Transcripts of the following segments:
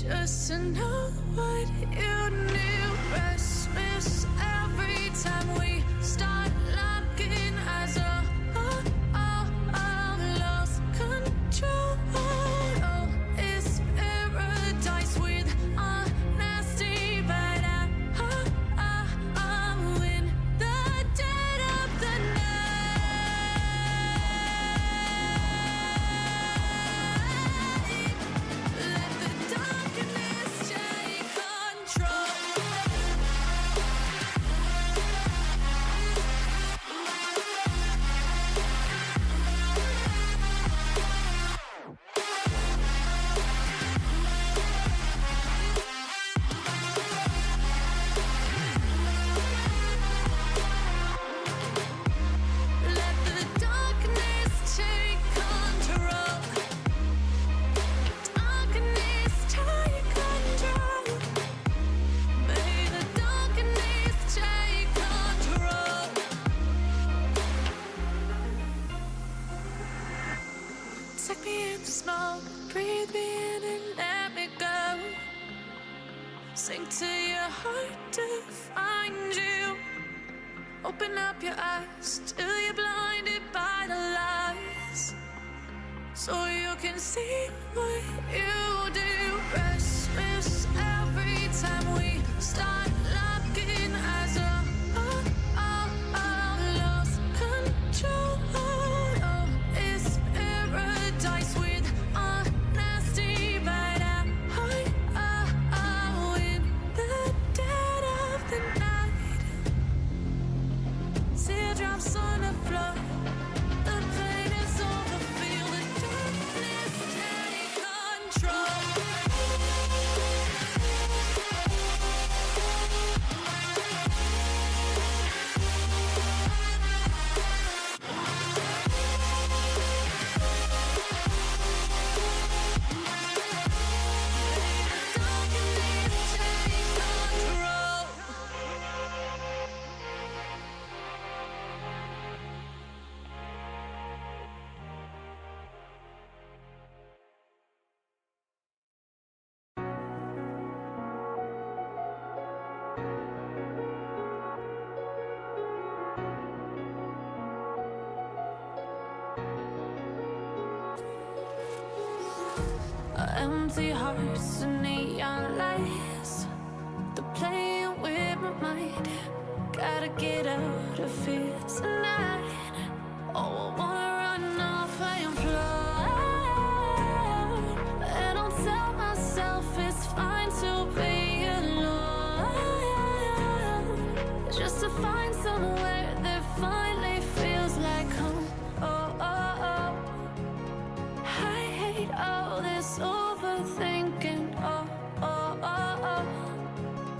Just to know what you knew. Restless every time we start locking eyes. Lost control. Oh, it's paradise with honesty, but I'm in the dead of the night. Let the darkness take control. Let the darkness take control. Darkness take control. May the darkness take control. Take me in the smoke, breathe me in and let me go. Sink to your heart to find you. Open up your eyes till you're blinded by the lies, so you can see what you do. Restless every time we start locking eyes. Lost control. Oh, it's paradise with honesty, but I'm in the dead of the night. Teardrops on the floor. The pain is over. Feel the darkness take control. Darkness take control. Empty hearts and neon lights. They're playing with my mind. Gotta get out of here tonight. Oh, I wanna run off and fly. And I'll tell myself it's fine to be alone. Just to find somewhere that finally feels like home. I hate all this overthinking.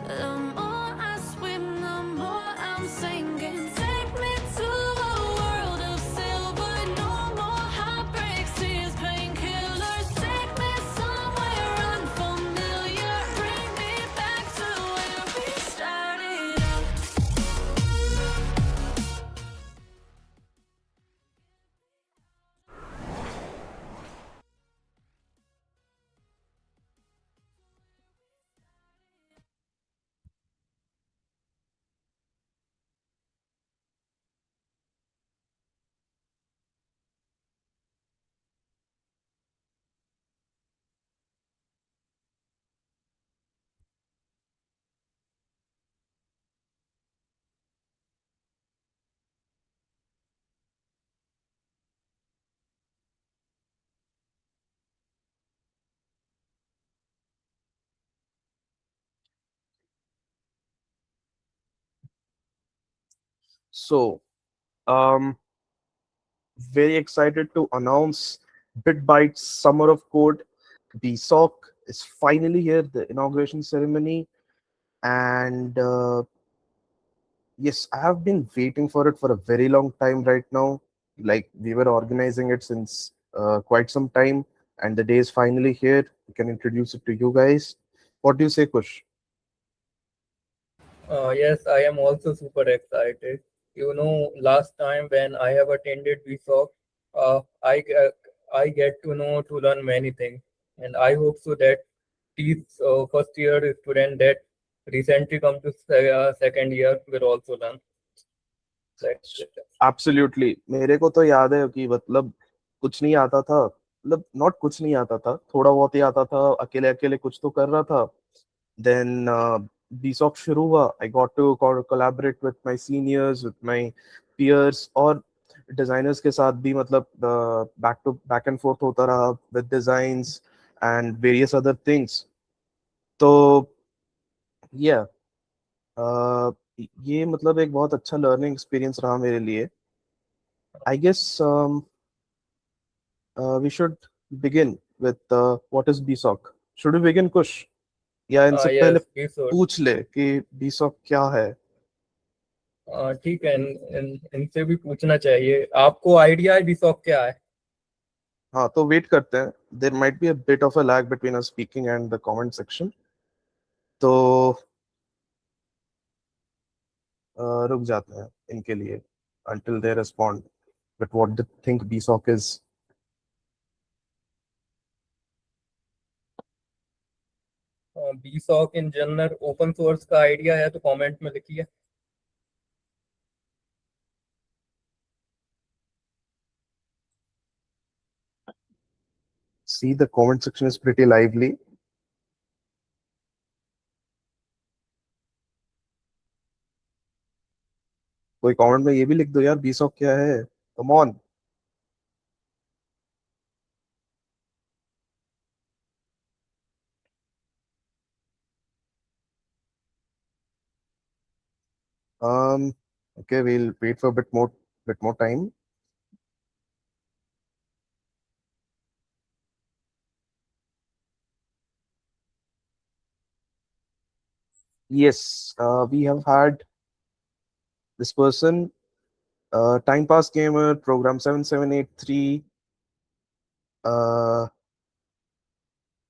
The more I swim, the more I'm sinking. Take me to a world of silver. No more heartbreaks, tears, painkillers. Take me somewhere unfamiliar. Bring me back to where we started out. So, um, very excited to announce BitByte Summer of Code. BSoC is finally here, the inauguration ceremony. And yes, I have been waiting for it for a very long time right now. Like, we were organizing it since quite some time, and the day is finally here. We can introduce it to you guys. What do you say, Kush? Yes, I am also super excited. Last time when I have attended BSoC, I get to know to learn many things, and I hope so that these first year student that recently come to second year will also learn. That's it. Absolutely, मेरे को तो याद है कि मतलब कुछ नहीं आता था, मतलब नॉट कुछ नहीं आता था, थोड़ा बहुत ही आता था, अकेले अकेले कुछ तो कर रहा था. देन BSoC शुरू हुआ. I got to collaborate with my seniors, with my peers, और डिजाइनर्स के साथ भी, मतलब बैक एंड फोर्थ होता रहा with designs and various other things. तो या ये मतलब एक बहुत अच्छा लर्निंग एक्सपीरियंस रहा मेरे लिए. I guess we should begin with what is BSoC. Should we begin, Kush? या इनसे पहले Yes, we should. पूछ ले कि BSoC क्या है. ठीक है, इनसे भी पूछना चाहिए. आपको आइडिया है BSoC क्या है? हाँ, तो वेट करते हैं. There might be a bit of a lag between us speaking and the comment section. तो रुक जाते हैं इनके लिए until they respond with what they think BSoC is. BSoC in general open source का आइडिया है तो कमेंट में लिखिए. See, the comment section is pretty lively. कोई कमेंट में ये भी लिख दो यार, BSoC क्या है. Come on. Okay, we'll wait for a bit more time. Yes, we have had this person, Time Pass Gamer, Program 7783,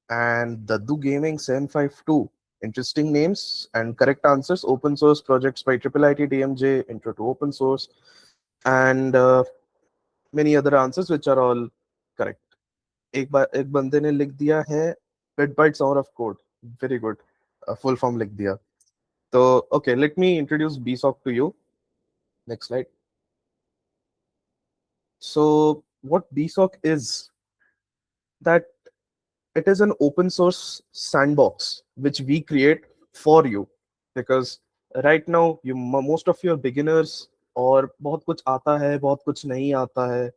and Daddu Gaming 752. Interesting names and correct answers. Open source projects by IIITDMJ, Intro to Open Source, and many other answers which are all correct. एक बंदे ने लिख दिया है BitByte Summer of Code. Very good. Full form लिख दिया. So, okay, let me introduce BSoC to you. Next slide. So, what BSoC is, that it is an open source sandbox which we create for you, because right now most of your beginners, और बहुत कुछ आता है, बहुत कुछ नहीं आता है,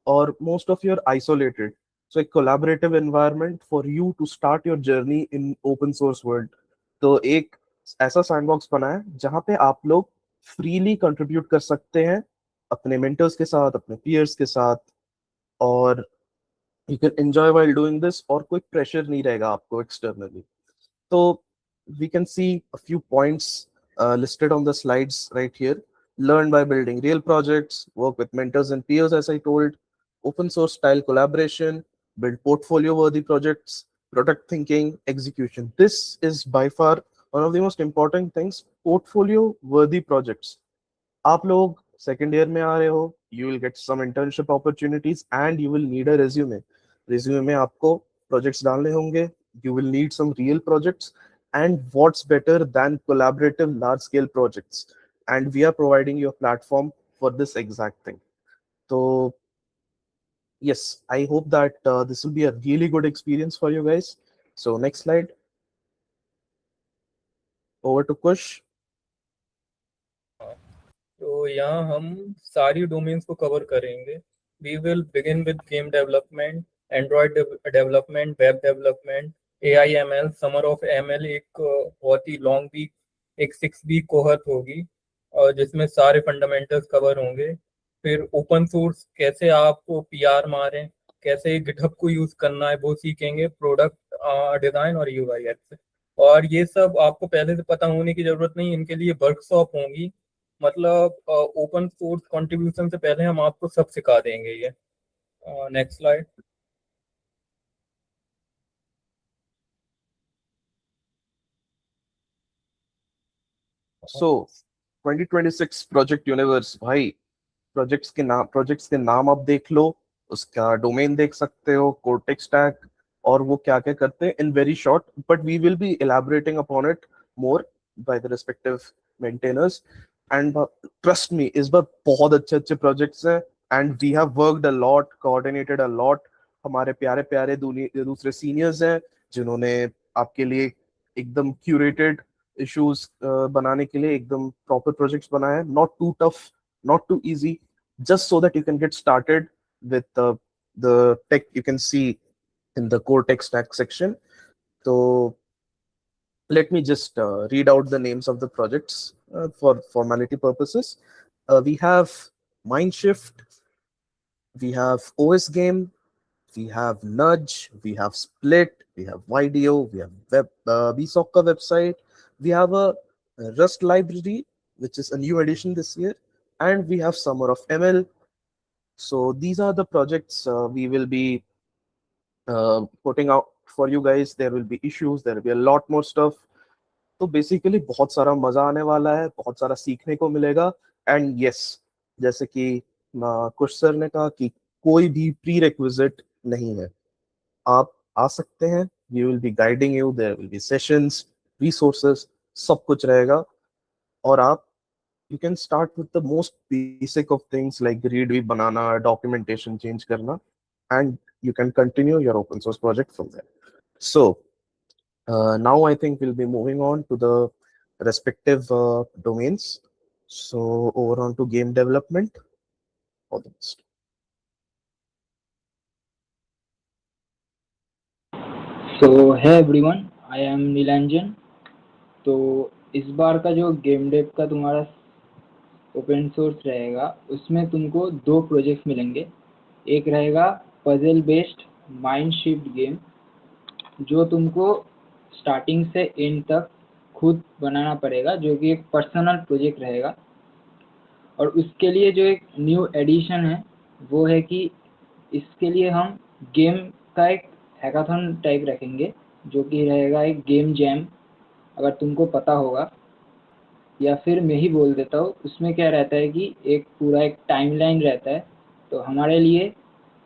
or most of you are isolated. So a collaborative environment for you to start your journey in open source world. तो एक ऐसा सैंडबॉक्स बना है जहाँ पे आप लोग फ्रीली कंट्रीब्यूट कर सकते हैं अपने मेंटर्स के साथ, अपने पीयर्स के साथ, और you can enjoy while doing this, और कोई प्रेशर नहीं रहेगा आपको externally. So we can see a few points listed on the slides right here. Learn by building real projects, work with mentors and peers, as I told, open source style collaboration, build portfolio worthy projects, product thinking, execution. This is by far one of the most important things, portfolio worthy projects. आप लोग second year में आ रहे हो, you will get some internship opportunities and you will need a resume में आपको projects डालने होंगे. You will need some real projects, and what's better than collaborative large scale projects, and we are providing you a platform for this exact thing. So yes, I hope that this will be a really good experience for you guys. So next slide, over to Kush. तो यहाँ हम सारी domains को cover करेंगे. We will begin with game development, android development, web development, AIML, summer of ML. एक बहुत ही long week, एक 6 week cohort होगी और जिसमें सारे फंडामेंटल्स कवर होंगे. फिर ओपन सोर्स कैसे आप PR मारें, कैसे गिटहब को यूज करना है वो सीखेंगे. प्रोडक्ट डिजाइन और UI/UX, और ये सब आपको पहले से पता होने की जरूरत नहीं. इनके लिए वर्कशॉप होंगी, मतलब ओपन सोर्स कंट्रीब्यूशन से पहले हम आपको सब सिखा देंगे ये. Next slide. So 2026 project universe, भाई प्रोजेक्ट्स के नाम आप देख लो, उसका डोमेन देख सकते हो, कोर टेक स्टैक, और वो क्या क्या करते हैं in very short, but we will be elaborating upon it more by the respective maintainers. And trust me, इस बार बहुत अच्छे अच्छे प्रोजेक्ट्स हैं and we have worked a lot, coordinated a lot. हमारे प्यारे प्यारे दूसरे सीनियर्स हैं जिन्होंने आपके लिए एकदम क्यूरेटेड इश्यूज बनाने के लिए एकदम प्रॉपर प्रोजेक्ट्स बनाए हैं. Not too tough, not too easy, just so that you can get started with the tech you can see in the core tech stack section. So let me just read out the names of the projects for formality purposes. We have Mindshift, we have OS Game, we have Nudge, we have Split, we have Video, we have BSoC' website, we have a Rust library, which is a new addition this year, and we have Summer of ML. So these are the projects we will be putting out for you guys. There will be issues, there will be a lot more stuff. तो basically बहुत सारा मजा आने वाला है, बहुत सारा सीखने को मिलेगा. एंड यस, जैसे कि कुश सर ने कहा कि कोई भी प्री रिक्विजिट नहीं है, आप आ सकते हैं. We will be guiding you, there will be sessions, resources, सब कुछ रहेगा. और आप you can start with the most basic of things like read v banana, documentation change karna, and you can continue your open source project from there. So now I think we'll be moving on to the respective domains. So over on to game development. All the best. So hey everyone, I am Nilanjan. तो इस बार का जो game Dave का तुम्हारा open source रहेगा उसमें तुमको दो प्रोजेक्ट्स मिलेंगे. एक रहेगा puzzle based mind shift game जो तुमको स्टार्टिंग से एंड तक खुद बनाना पड़ेगा, जो कि एक पर्सनल प्रोजेक्ट रहेगा. और उसके लिए जो एक न्यू एडिशन है वो है कि इसके लिए हम गेम का एक हैकाथन टाइप रखेंगे जो कि रहेगा एक गेम जैम, अगर तुमको पता होगा. या फिर मैं ही बोल देता हूँ. उसमें क्या रहता है कि एक पूरा एक टाइमलाइन रहता है. तो हमारे लिए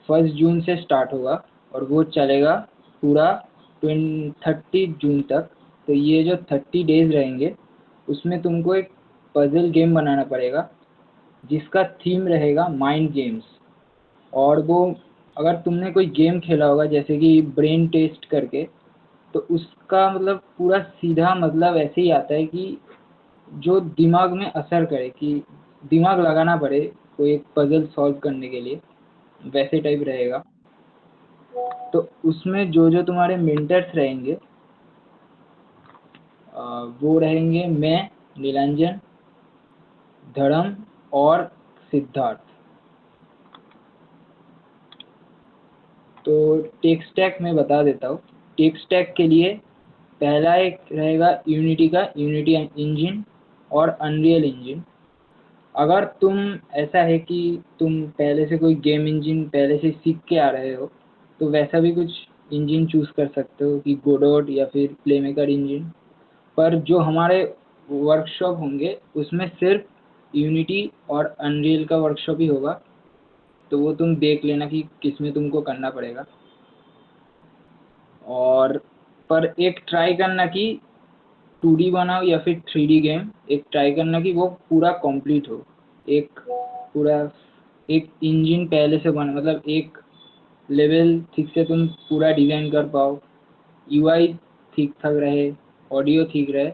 1 जून से स्टार्ट होगा और वो चलेगा पूरा 30 जून तक. तो ये जो 30 डेज रहेंगे उसमें तुमको एक पजल गेम बनाना पड़ेगा जिसका थीम रहेगा माइंड गेम्स. और वो अगर तुमने कोई गेम खेला होगा जैसे कि ब्रेन टेस्ट करके, तो उसका मतलब पूरा सीधा मतलब ऐसे ही आता है कि जो दिमाग में असर करे, कि दिमाग लगाना पड़े कोई एक पजल सॉल्व करने के लिए, वैसे टाइप रहेगा. तो उसमें जो जो तुम्हारे मेंटर्स रहेंगे वो रहेंगे मैं, नीलांजन, धर्म और सिद्धार्थ. तो टेक स्टैक मैं बता देता हूँ. टेक स्टैक के लिए पहला एक रहेगा यूनिटी का यूनिटी इंजन और अनरियल इंजन. अगर तुम ऐसा है कि तुम पहले से कोई गेम इंजन पहले से सीख के आ रहे हो तो वैसा भी कुछ इंजन चूज़ कर सकते हो कि गोडोट या फिर प्लेमेकर इंजन. पर जो हमारे वर्कशॉप होंगे उसमें सिर्फ यूनिटी और अनरियल का वर्कशॉप ही होगा. तो वो तुम देख लेना कि किसमें तुमको करना पड़ेगा. और पर एक ट्राई करना कि 2D बनाओ या फिर 3D गेम, एक ट्राई करना कि वो पूरा कंप्लीट हो. एक पूरा एक इंजन पहले से बना, मतलब एक लेवल ठीक से तुम पूरा डिज़ाइन कर पाओ, यूआई ठीक ठाक रहे, ऑडियो ठीक रहे.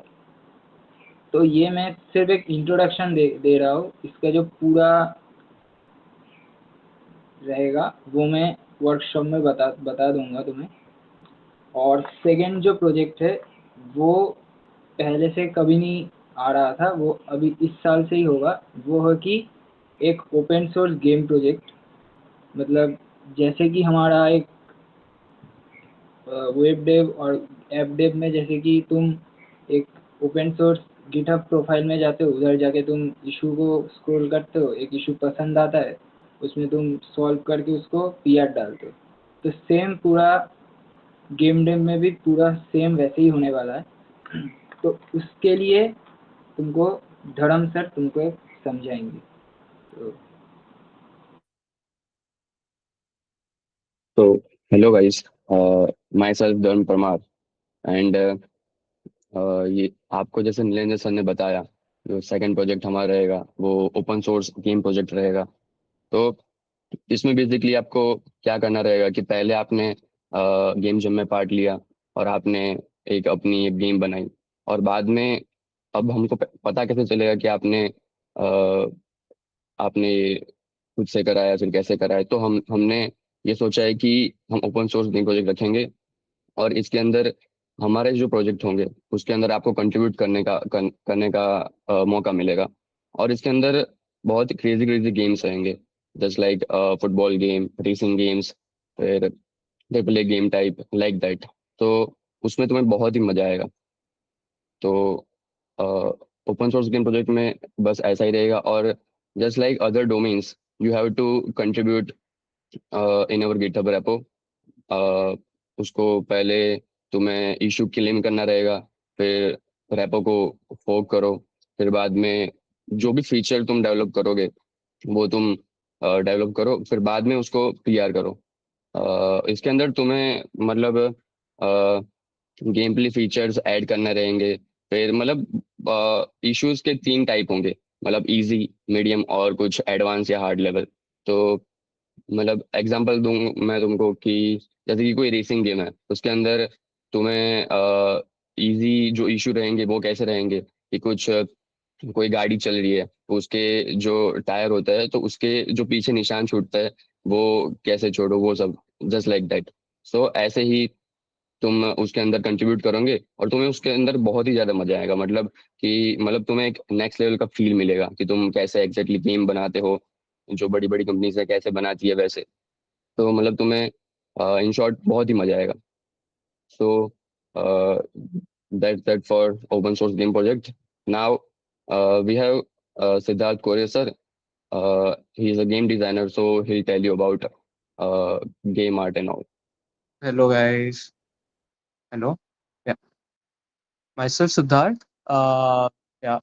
तो ये मैं सिर्फ एक इंट्रोडक्शन दे रहा हूँ. इसका जो पूरा रहेगा वो मैं वर्कशॉप में बता दूंगा तुम्हें. और सेकंड जो प्रोजेक्ट है वो पहले से कभी नहीं आ रहा था, वो अभी इस साल से ही होगा. वो है कि एक ओपन सोर्स गेम प्रोजेक्ट, मतलब जैसे कि हमारा एक वेब डेव और ऐप डेव में जैसे कि तुम एक ओपन सोर्स गिटहब प्रोफाइल में जाते हो, उधर जाके तुम इशू को स्क्रॉल करते हो, एक इशू पसंद आता है उसमें तुम सॉल्व करके उसको पीआर डालते हो. तो सेम पूरा गेम डेव में भी पूरा सेम वैसे ही होने वाला है. तो उसके लिए तुमको धर्म सर तुमको समझाएंगे. तो So, hello guys. My self धर्म परमार एंड ये आपको जैसे नीलेंद्र सर ने बताया, जो सेकंड प्रोजेक्ट हमारा रहेगा वो ओपन सोर्स गेम प्रोजेक्ट रहेगा। तो इसमें बेसिकली आपको क्या करना रहेगा कि पहले आपने गेम जम में पार्ट लिया और आपने एक अपनी एक गेम बनाई, और बाद में अब हमको पता कैसे चलेगा कि आपने खुद से करा है फिर कैसे करा है। तो हमने ये सोचा है कि हम ओपन सोर्स गेम प्रोजेक्ट रखेंगे, और इसके अंदर हमारे जो प्रोजेक्ट होंगे उसके अंदर आपको कंट्रीब्यूट करने का मौका मिलेगा। और इसके अंदर बहुत क्रेजी क्रेजी गेम्स रहेंगे, just like football game, racing games, फिर triple A game type like that. तो उसमें तुम्हें बहुत ही मजा आएगा। तो ओपन सोर्स गेम प्रोजेक्ट में बस ऐसा ही रहेगा। और just like other domains, you have to contribute in our GitHub repo. उसको पहले तुम्हें इशू क्लेम करना रहेगा, फिर रेपो को फोक करो, फिर बाद में जो भी फीचर तुम डेवलप करोगे वो तुम डेवलप करो, फिर बाद में उसको पीआर करो। इसके अंदर तुम्हें मतलब गेम प्ले फीचर्स ऐड करने रहेंगे। फिर मतलब इश्यूज के 3 टाइप होंगे, मतलब इजी, मीडियम और कुछ एडवांस या हार्ड लेवल। तो मतलब एग्जांपल दूं मैं तुमको कि जैसे कि कोई रेसिंग गेम है, उसके अंदर तुम्हें इजी जो इशू रहेंगे वो कैसे रहेंगे कि कुछ कोई गाड़ी चल रही है तो उसके जो टायर होता है तो उसके जो पीछे निशान छूटता है वो कैसे छोड़ो, वो सब जस्ट लाइक दैट। सो ऐसे ही तुम उसके अंदर कंट्रीब्यूट करोगे और तुम्हें उसके अंदर बहुत ही ज्यादा मजा आएगा। मतलब तुम्हें एक नेक्स्ट लेवल का फील मिलेगा कि तुम कैसे एग्जैक्टली गेम बनाते हो, जो बड़ी बड़ी कंपनीज है कैसे बनाती है वैसे। तो मतलब तुम्हें इन शॉर्ट बहुत ही मजा आएगा। So that for open source game project. Now we have Siddharth Kore sir. He is a game designer, so he'll tell you about game art and all. Hello guys. Hello. Yeah. Myself Siddharth. Yeah.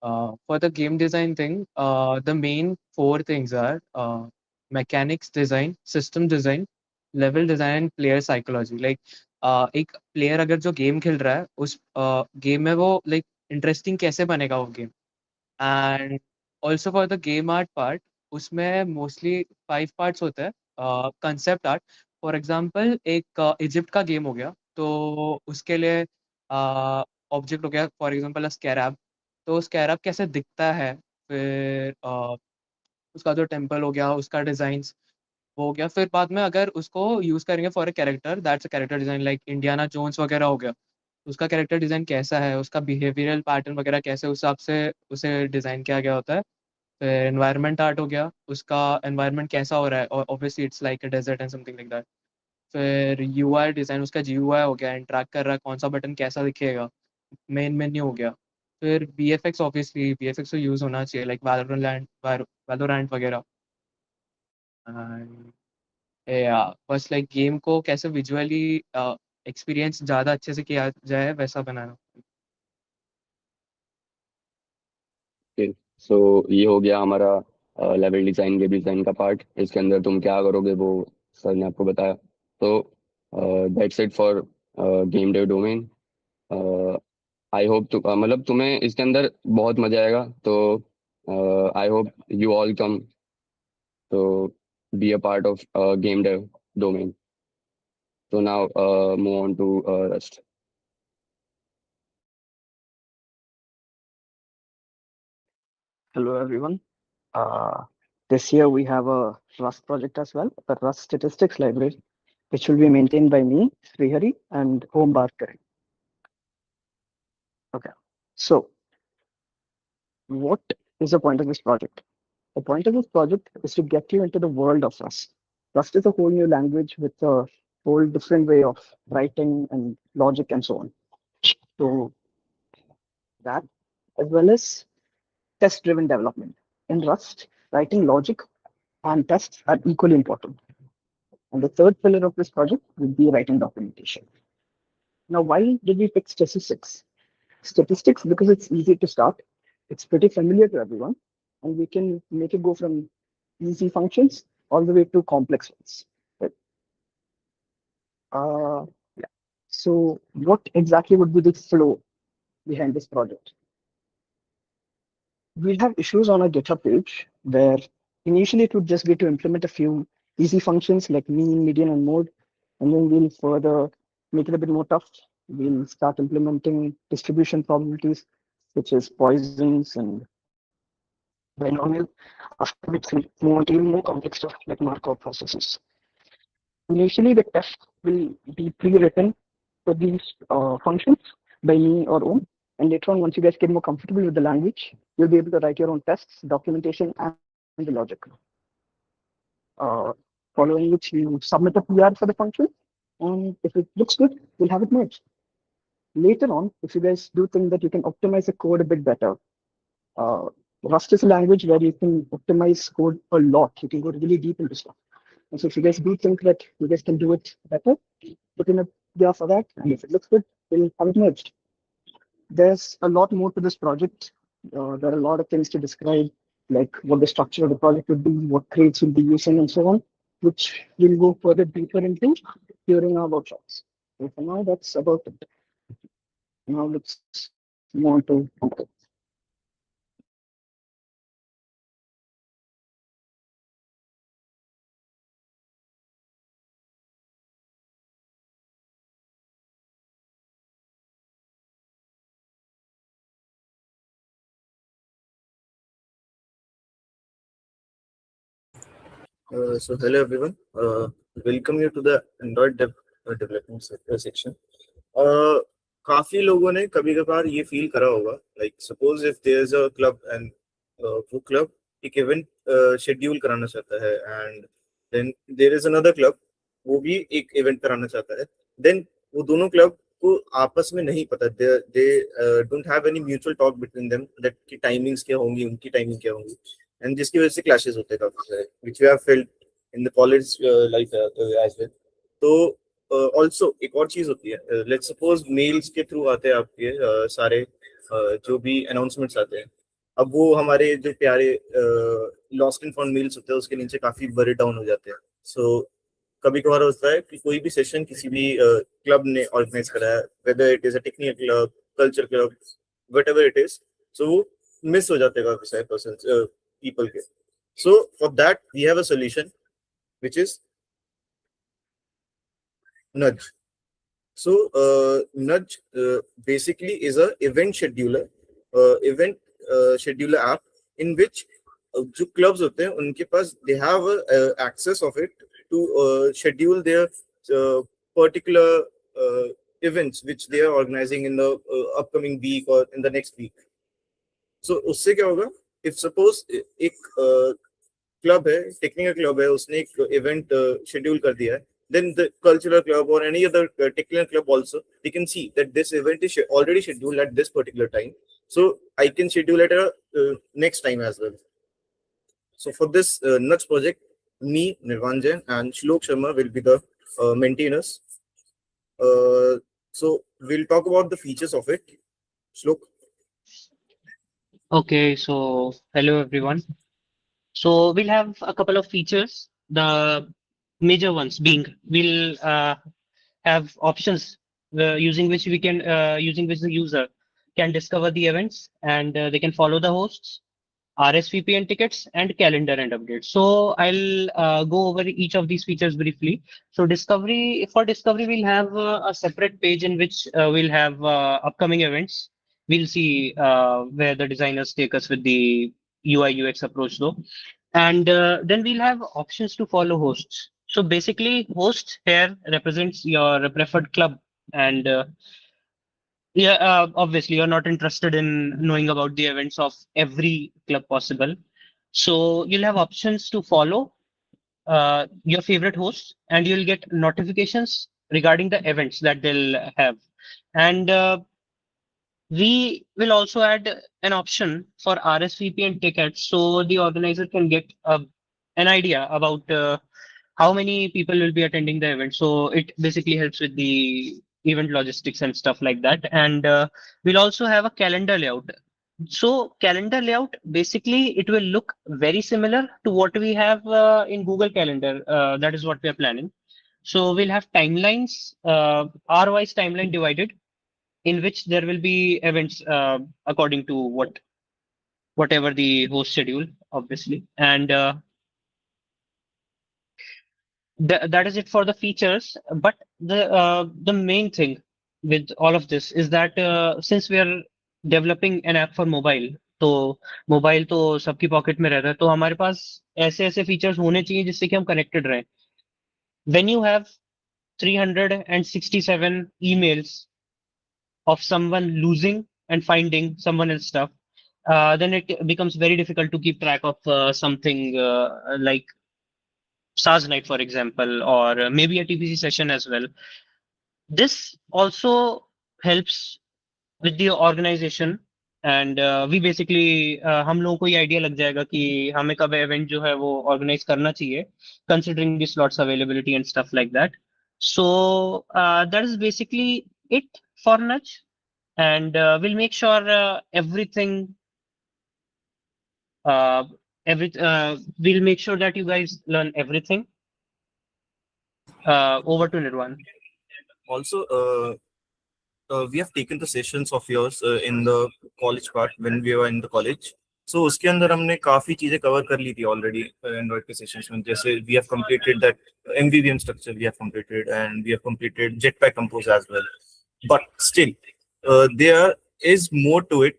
For the game design thing, the main 4 things are mechanics design, system design, level design, and player psychology. Like एक player अगर जो game खेल रहा है उस game में वो like interesting कैसे बनेगा वो game. And also for the game art part, उसमें mostly 5 parts होते हैं. Concept art, फॉर एग्जाम्पल एक इजिप्ट का गेम हो गया तो उसके लिए ऑब्जेक्ट हो गया फॉर एग्जाम्पल स्कैरब। तो स्कैरब कैसे दिखता है, फिर उसका जो टेम्पल हो गया उसका डिजाइन्स वो हो गया। फिर बाद में अगर उसको यूज करेंगे for a character, that's a character design. Like Indiana Jones वगैरह हो गया, उसका कैरेक्टर डिजाइन कैसा है, उसका बिहेवियरल पैटर्न वगैरह कैसे, उस हिसाब से उसे डिजाइन किया गया होता है। फिर एनवायरनमेंट आर्ट हो गया, उसका एनवायरनमेंट कैसा हो रहा है, और obviously it's like a desert and something like that. फिर यूआई डिज़ाइन, उसका जीयूआई हो गया, इंटरेक्ट कर रहा है, कौन सा बटन कैसा दिखेगा, मेन मेन्यू हो गया। फिर वीएफएक्स, ऑब्वियसली वीएफएक्स तो यूज़ होना चाहिए, लाइक वैलोरेंट वगैरह। And, बस लाइक गेम को कैसे विजुअली एक्सपीरियंस ज़्यादा अच्छे से किया जाए वैसा बनाना। Okay. So ये हो गया हमारा लेवल डिजाइन, गेम डिजाइन का पार्ट। इसके अंदर तुम क्या करोगे वो सर ने आपको बताया। तो that's it for game dev domain. I hope मतलब तुम्हें इसके अंदर बहुत मजा आएगा। तो I hope you all come to be a part of game dev domain. So now move on to Rust. Hello, everyone. Uh, this year we have a Rust project as well, the Rust statistics library, which will be maintained by me, Srihari, and Om Barkar. Okay. So, what is the point of this project? The point of this project is to get you into the world of Rust. Rust is a whole new language with a whole different way of writing and logic and so on. So, that as well as test-driven development. In Rust, writing logic and tests are equally important. And the third pillar of this project would be writing documentation. Now, why did we pick statistics? Statistics because it's easy to start, it's pretty familiar to everyone, and we can make it go from easy functions all the way to complex ones. Right? Yeah. So what exactly would be the flow behind this project? We have issues on our GitHub page where initially it would just be to implement a few easy functions like mean, median, and mode, and then we'll further make it a bit more tough. We'll start implementing distribution probabilities, which is poisons and binomial, after which we'll move on to even more complex stuff like Markov processes. Initially, the test will be pre-written for these functions by me or Om. And later on, once you guys get more comfortable with the language, you'll be able to write your own tests, documentation, and the logic. Uh, Following which you submit a PR for the function. And if it looks good, we'll have it merged. Later on, if you guys do think that you can optimize the code a bit better, uh, Rust is a language where you can optimize code a lot. You can go really deep into stuff. And so if you guys do think that you guys can do it better, put in a PR for that. And if it looks good, we'll have it merged. There's a lot more to this project. There are a lot of things to describe, like what the structure of the project would be, what crates we'll be using, and so on, which we'll go further deeper into during our workshops. So for now, that's about it. Now let's move on to So hello everyone. Welcome you to the Android development section. काफी लोगों ने कभी कभार ये feel करा होगा, like suppose if there's a club and वो club एक event schedule कराना चाहता है and then there is another club वो भी एक event कराना चाहता है, then वो दोनों club को आपस में नहीं पता, they don't have any mutual talk between them that की timings क्या होंगी, उनकी timing क्या होंगी, and जिसकी वजह से clashes होते हैं काफी सारे, which we have felt in the college life as well. तो ऑल्सो एक और चीज होती है, लेट्स सपोज मेल्स के थ्रू आते हैं आपके सारे जो भी अनाउंसमेंट्स आते हैं, अब वो हमारे जो प्यारे लॉस्ट एंड फाउंड मेल्स होते हैं उसके नीचे काफी बरे डाउन हो जाते हैं. सो कभी कभार होता है कि कोई भी सेशन किसी भी क्लब ने ऑर्गेनाइज कराया, whether it is a technical club, culture club, whatever it is, so वो मिस हो जाते हैं काफी सारे पर्सन पीपल के. So for that we have a solution which is Nudge. So Nudge basically is a event scheduler app in which जो clubs होते हैं उनके पास they have access of it to schedule their particular events which they are organizing in the upcoming week or in the next week. So उससे क्या होगा, if suppose एक club है, technical club है, उसने एक event schedule कर दिया है, then the cultural club or any other technical club also, they can see that this event is already scheduled at this particular time, so I can schedule it next time as well. So for this Nuts project, me, Nirvanjan, and Shlok Sharma will be the maintainers. So we'll talk about the features of it. Shlok. Okay, so hello everyone. So we'll have a couple of features. The major ones being we'll have options using which the user can discover the events and they can follow the hosts, RSVP and tickets, and calendar and updates. So I'll go over each of these features briefly. So for discovery, we'll have a separate page in which we'll have upcoming events. We'll see where the designers take us with the UI UX approach though. And then we'll have options to follow hosts. So basically host here represents your preferred club, and obviously you're not interested in knowing about the events of every club possible. So you'll have options to follow your favorite hosts, and you'll get notifications regarding the events that they'll have. And we will also add an option for RSVP and tickets, so the organizer can get an idea about how many people will be attending the event. So it basically helps with the event logistics and stuff like that. And we'll also have a calendar layout. So calendar layout, basically it will look very similar to what we have in Google Calendar. That is what we are planning. So we'll have timelines, hour-wise timeline divided, in which there will be events according to whatever the host schedule, obviously. And that is it for the features. But the main thing with all of this is that since we are developing an app for mobile, तो mobile तो सबकी pocket में रहता है, तो हमारे पास ऐसे ऐसे फीचर्स होने चाहिए जिससे कि हम कनेक्टेड रहें. When you have 367 emails of someone losing and finding someone else stuff, then it becomes very difficult to keep track of something like SaaS night, for example, or maybe a TPC session as well. This also helps with the organization, and we basically हम लोगों को ये idea लग जाएगा कि हमें कब event जो है वो organize करना चाहिए, considering the slots availability and stuff like that. So that is basically it for Nudge, and we'll make sure uh, we'll make sure that you guys learn everything. Over to Nirwan. Also, we have taken the sessions of yours in the college part when we were in the college. So उसके अंदर हमने काफी चीजें cover कर ली थी already Android के sessions में. जैसे we have completed that MVVM structure, we have completed, and we have completed Jetpack Compose as well. But still, there is more to it.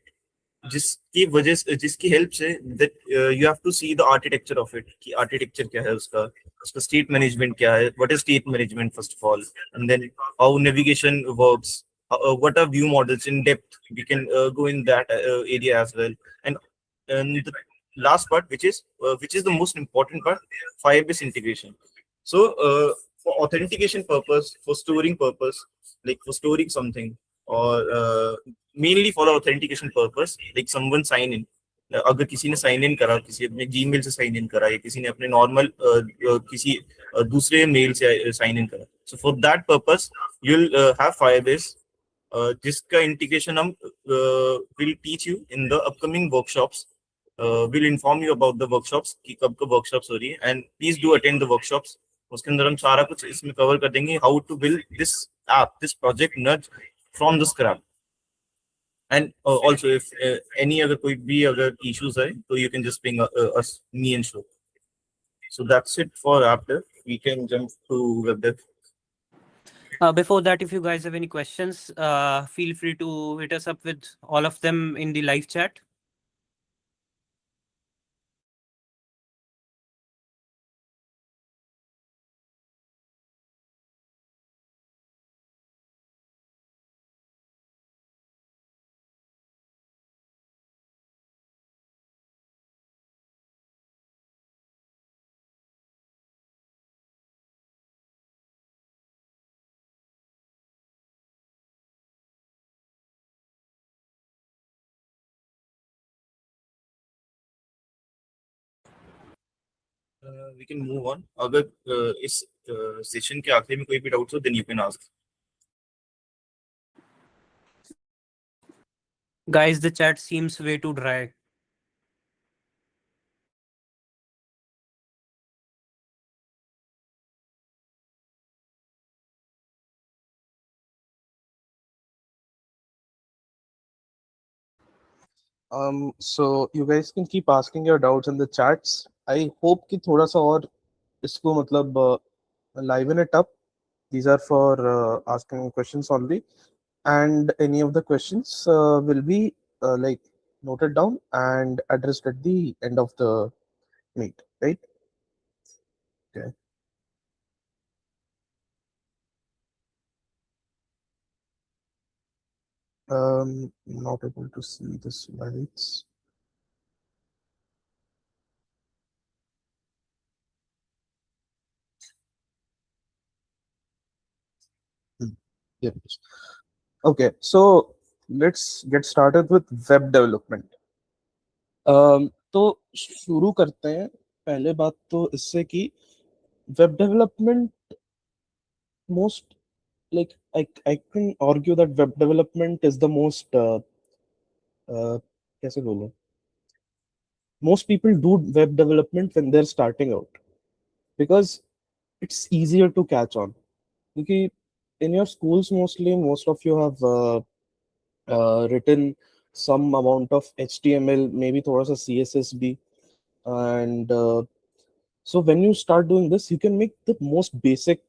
जिसकी हेल्प से that you have to see the architecture of it, कि architecture क्या है उसका state management क्या है, what is state management first of all, and then how navigation works, what are view models in depth. We can go in that area as well, and the last part, which is the most important part, Firebase integration. So for authentication purpose, for storing purpose, like for storing something, or mainly for authentication purpose, like someone sign in, अगर किसी ने sign in करा, किसी अपने Gmail से sign in करा, या किसी ने अपने नॉर्मल किसी दूसरे मेल से साइन इन करा, so for that purpose you will have Firebase, जिसका इंटीग्रेशन हम will teach you in the upcoming workshops. Will inform you about the workshops कि कब कब वर्कशॉप्स हो रही है, and please do attend the workshops. उसके अंदर हम सारा कुछ इसमें कवर कर देंगे, how to build this app, this project नज from the scratch. And also, if any other कोई भी अगर issues है, so you can just ping us, me and Shloka. So that's it for app dev. We can jump to web dev. Before that, if you guys have any questions, feel free to hit us up with all of them in the live chat. We can move on. अगर इस session के आखिरी में कोई भी doubts हो, then you can ask. Guys, the chat seems way too dry. So you guys can keep asking your doubts in the chats. I hope कि थोड़ा सा और इसको मतलब liven it up. These are for asking questions only, and any of the questions will be like noted down and addressed at the end of the meet, right? Okay. Not able to see the slides. Here it is. Okay, so let's get started with web development. तो शुरू करते हैं. पहले बात तो इससे कि web development, most like I can argue that web development is the most कैसे बोलूं, most people do web development when they're starting out, because it's easier to catch on. Because in your schools, mostly, most of you have written some amount of HTML, maybe thoda sa CSS bhi. And so when you start doing this, you can make the most basic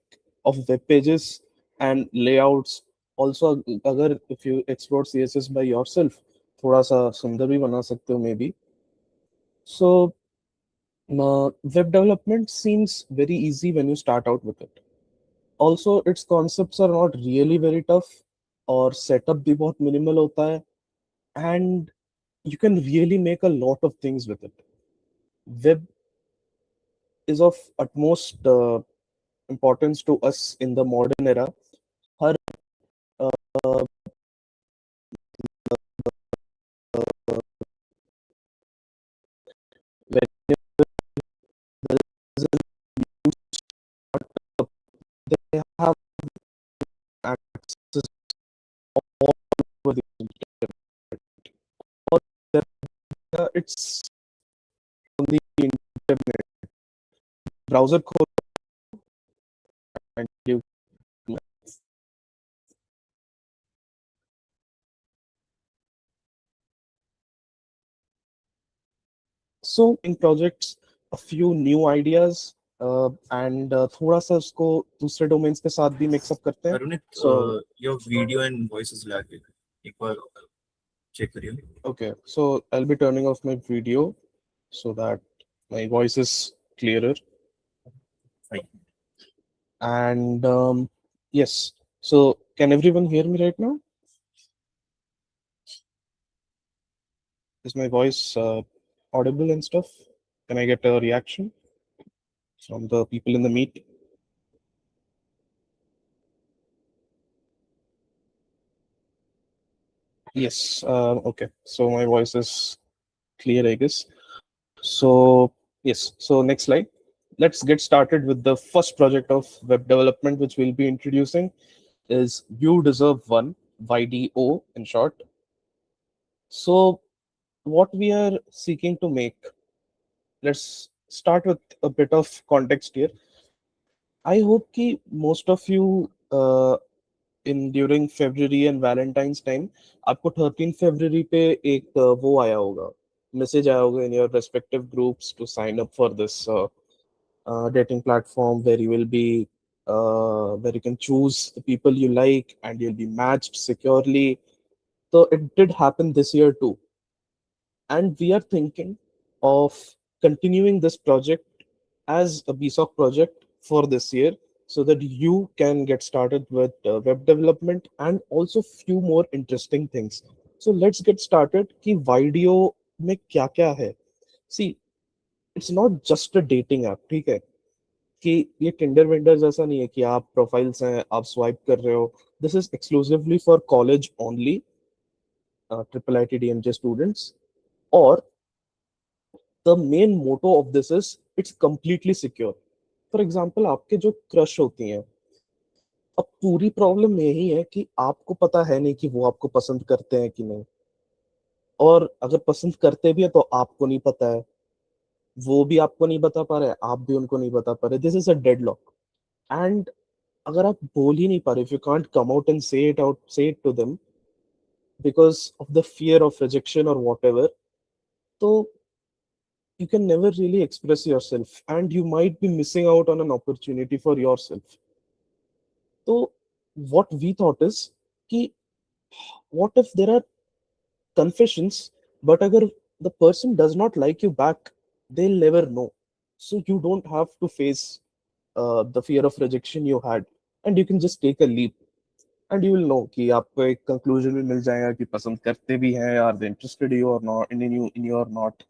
of web pages and layouts. Also, agar if you explore CSS by yourself, thoda sa sundar bhi bana sakte ho maybe. So web development seems very easy when you start out with it. Also, its concepts are not really very tough, और setup भी बहुत minimal होता है, and you can really make a lot of things with it. Web is of utmost importance to us in the modern era. Her uh, whenever there is a new startup, they have access all over the internet. Or it's on the internet. Browser खोल and you. So in projects, a few new ideas and थोड़ा सा उसको दूसरे domains के साथ भी mix up करते हैं. Arunit, So your video and voice is lagging. एक बार check करिए. okay, so I'll be turning off my video so that my voice is clearer. Fine. And yes, so can everyone hear me right now? Is my voice audible and stuff? Can I get a reaction from the people in the meet? Yes, okay. So my voice is clear, I guess. So yes, so next slide. Let's get started with the first project of web development, which we'll be introducing is You Deserve One, YDO in short. So what we are seeking to make, let's start with a bit of context here. I hope कि most of you in during February and Valentine's time, आपको 13 February पे एक वो आया होगा, message आया होगा in your respective groups to sign up for this dating platform where you will be where you can choose the people you like and you'll be matched securely. So it did happen this year too, and we are thinking of continuing this project as a BSoC project for this year so that you can get started with web development and also few more interesting things. So let's get started कि video में क्या क्या है. See, it's not just a dating app, ठीक है, कि ये Tinder vendor जैसा नहीं है कि आप प्रोफाइल्स हैं आप स्वाइप कर रहे हो. This is exclusively for college only, triple IITDMJ students. और the main motto of this is it's completely secure. For example, आपके जो क्रश होती हैं, अब पूरी प्रॉब्लम यही है कि आपको पता है नहीं कि वो आपको पसंद करते हैं कि नहीं, और अगर पसंद करते भी है तो आपको नहीं पता है, वो भी आपको नहीं बता पा रहे, आप भी उनको नहीं बता पा रहे. This is a deadlock. And अगर आप बोल ही नहीं पा रहे, if you can't come out and say it to them because of the fear of rejection or whatever, so you can never really express yourself and you might be missing out on an opportunity for yourself. So what we thought is कि what if there are confessions, but agar the person does not like you back, they'll never know. So you don't have to face the fear of rejection you had, and you can just take a leap. And you will know कि आपको एक conclusion भी मिल जाएगा कि पसंद करते भी हैं, are they interested you or not in you or not.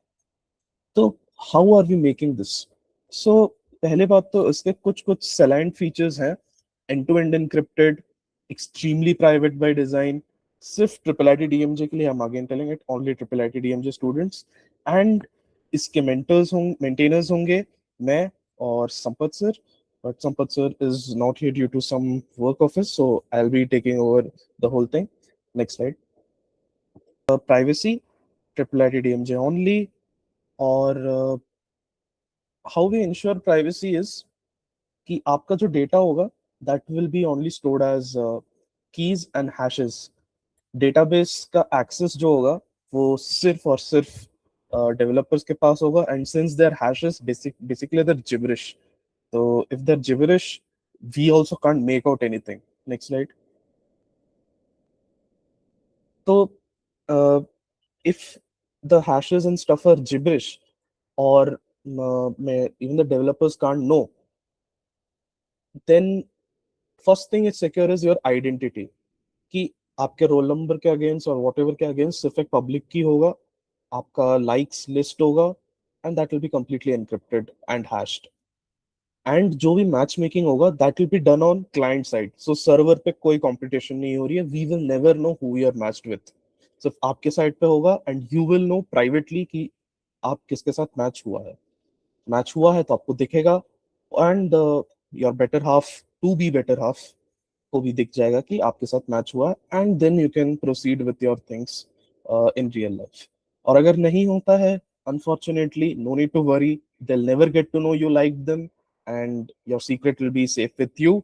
तो how are we making this? So पहले बात तो इसके कुछ कुछ salient features हैं. end-to-end encrypted, extremely private by design. सिर्फ ट्रिपल IITDMJ के लिए, हम again telling it, only triple IITDMJ students. And इसके मेंटेनर्स होंगे मैं और Sampath sir. But Sampath sir is not here due to some work office, so I'll be taking over the whole thing. Next slide. Privacy, triple IITDMJ only. Or how we ensure privacy is कि आपका जो data होगा that will be only stored as keys and hashes. Database का access जो होगा वो सिर्फ और सिर्फ डेवलपर्स के पास होगा, and since they're hashes basically they're gibberish, so if they're gibberish we also can't make out anything. Next slide. So if the hashes and stuff are gibberish, or even the developers can't know, then first thing is secure is your identity, कि आपके roll number के against और whatever के against सिर्फ एक public key होगा, आपका likes list होगा, and that will be completely encrypted and hashed. And जो भी मैच मेकिंग होगा that will be done on client side, so server पे कोई कंपटीशन नहीं हो रही है, we will never know who you are matched with, सिर्फ आपके साइड पे होगा, and you will no privately कि आप किसके साथ मैच हुआ है। मैच हुआ है तो आपको दिखेगा, and your better half to be better half को भी दिख जाएगा कि आपके साथ मैच हुआ, and then you can proceed with your things in real life. और अगर नहीं होता है, unfortunately no need to worry, they will never get to know you like them, and your secret will be safe with you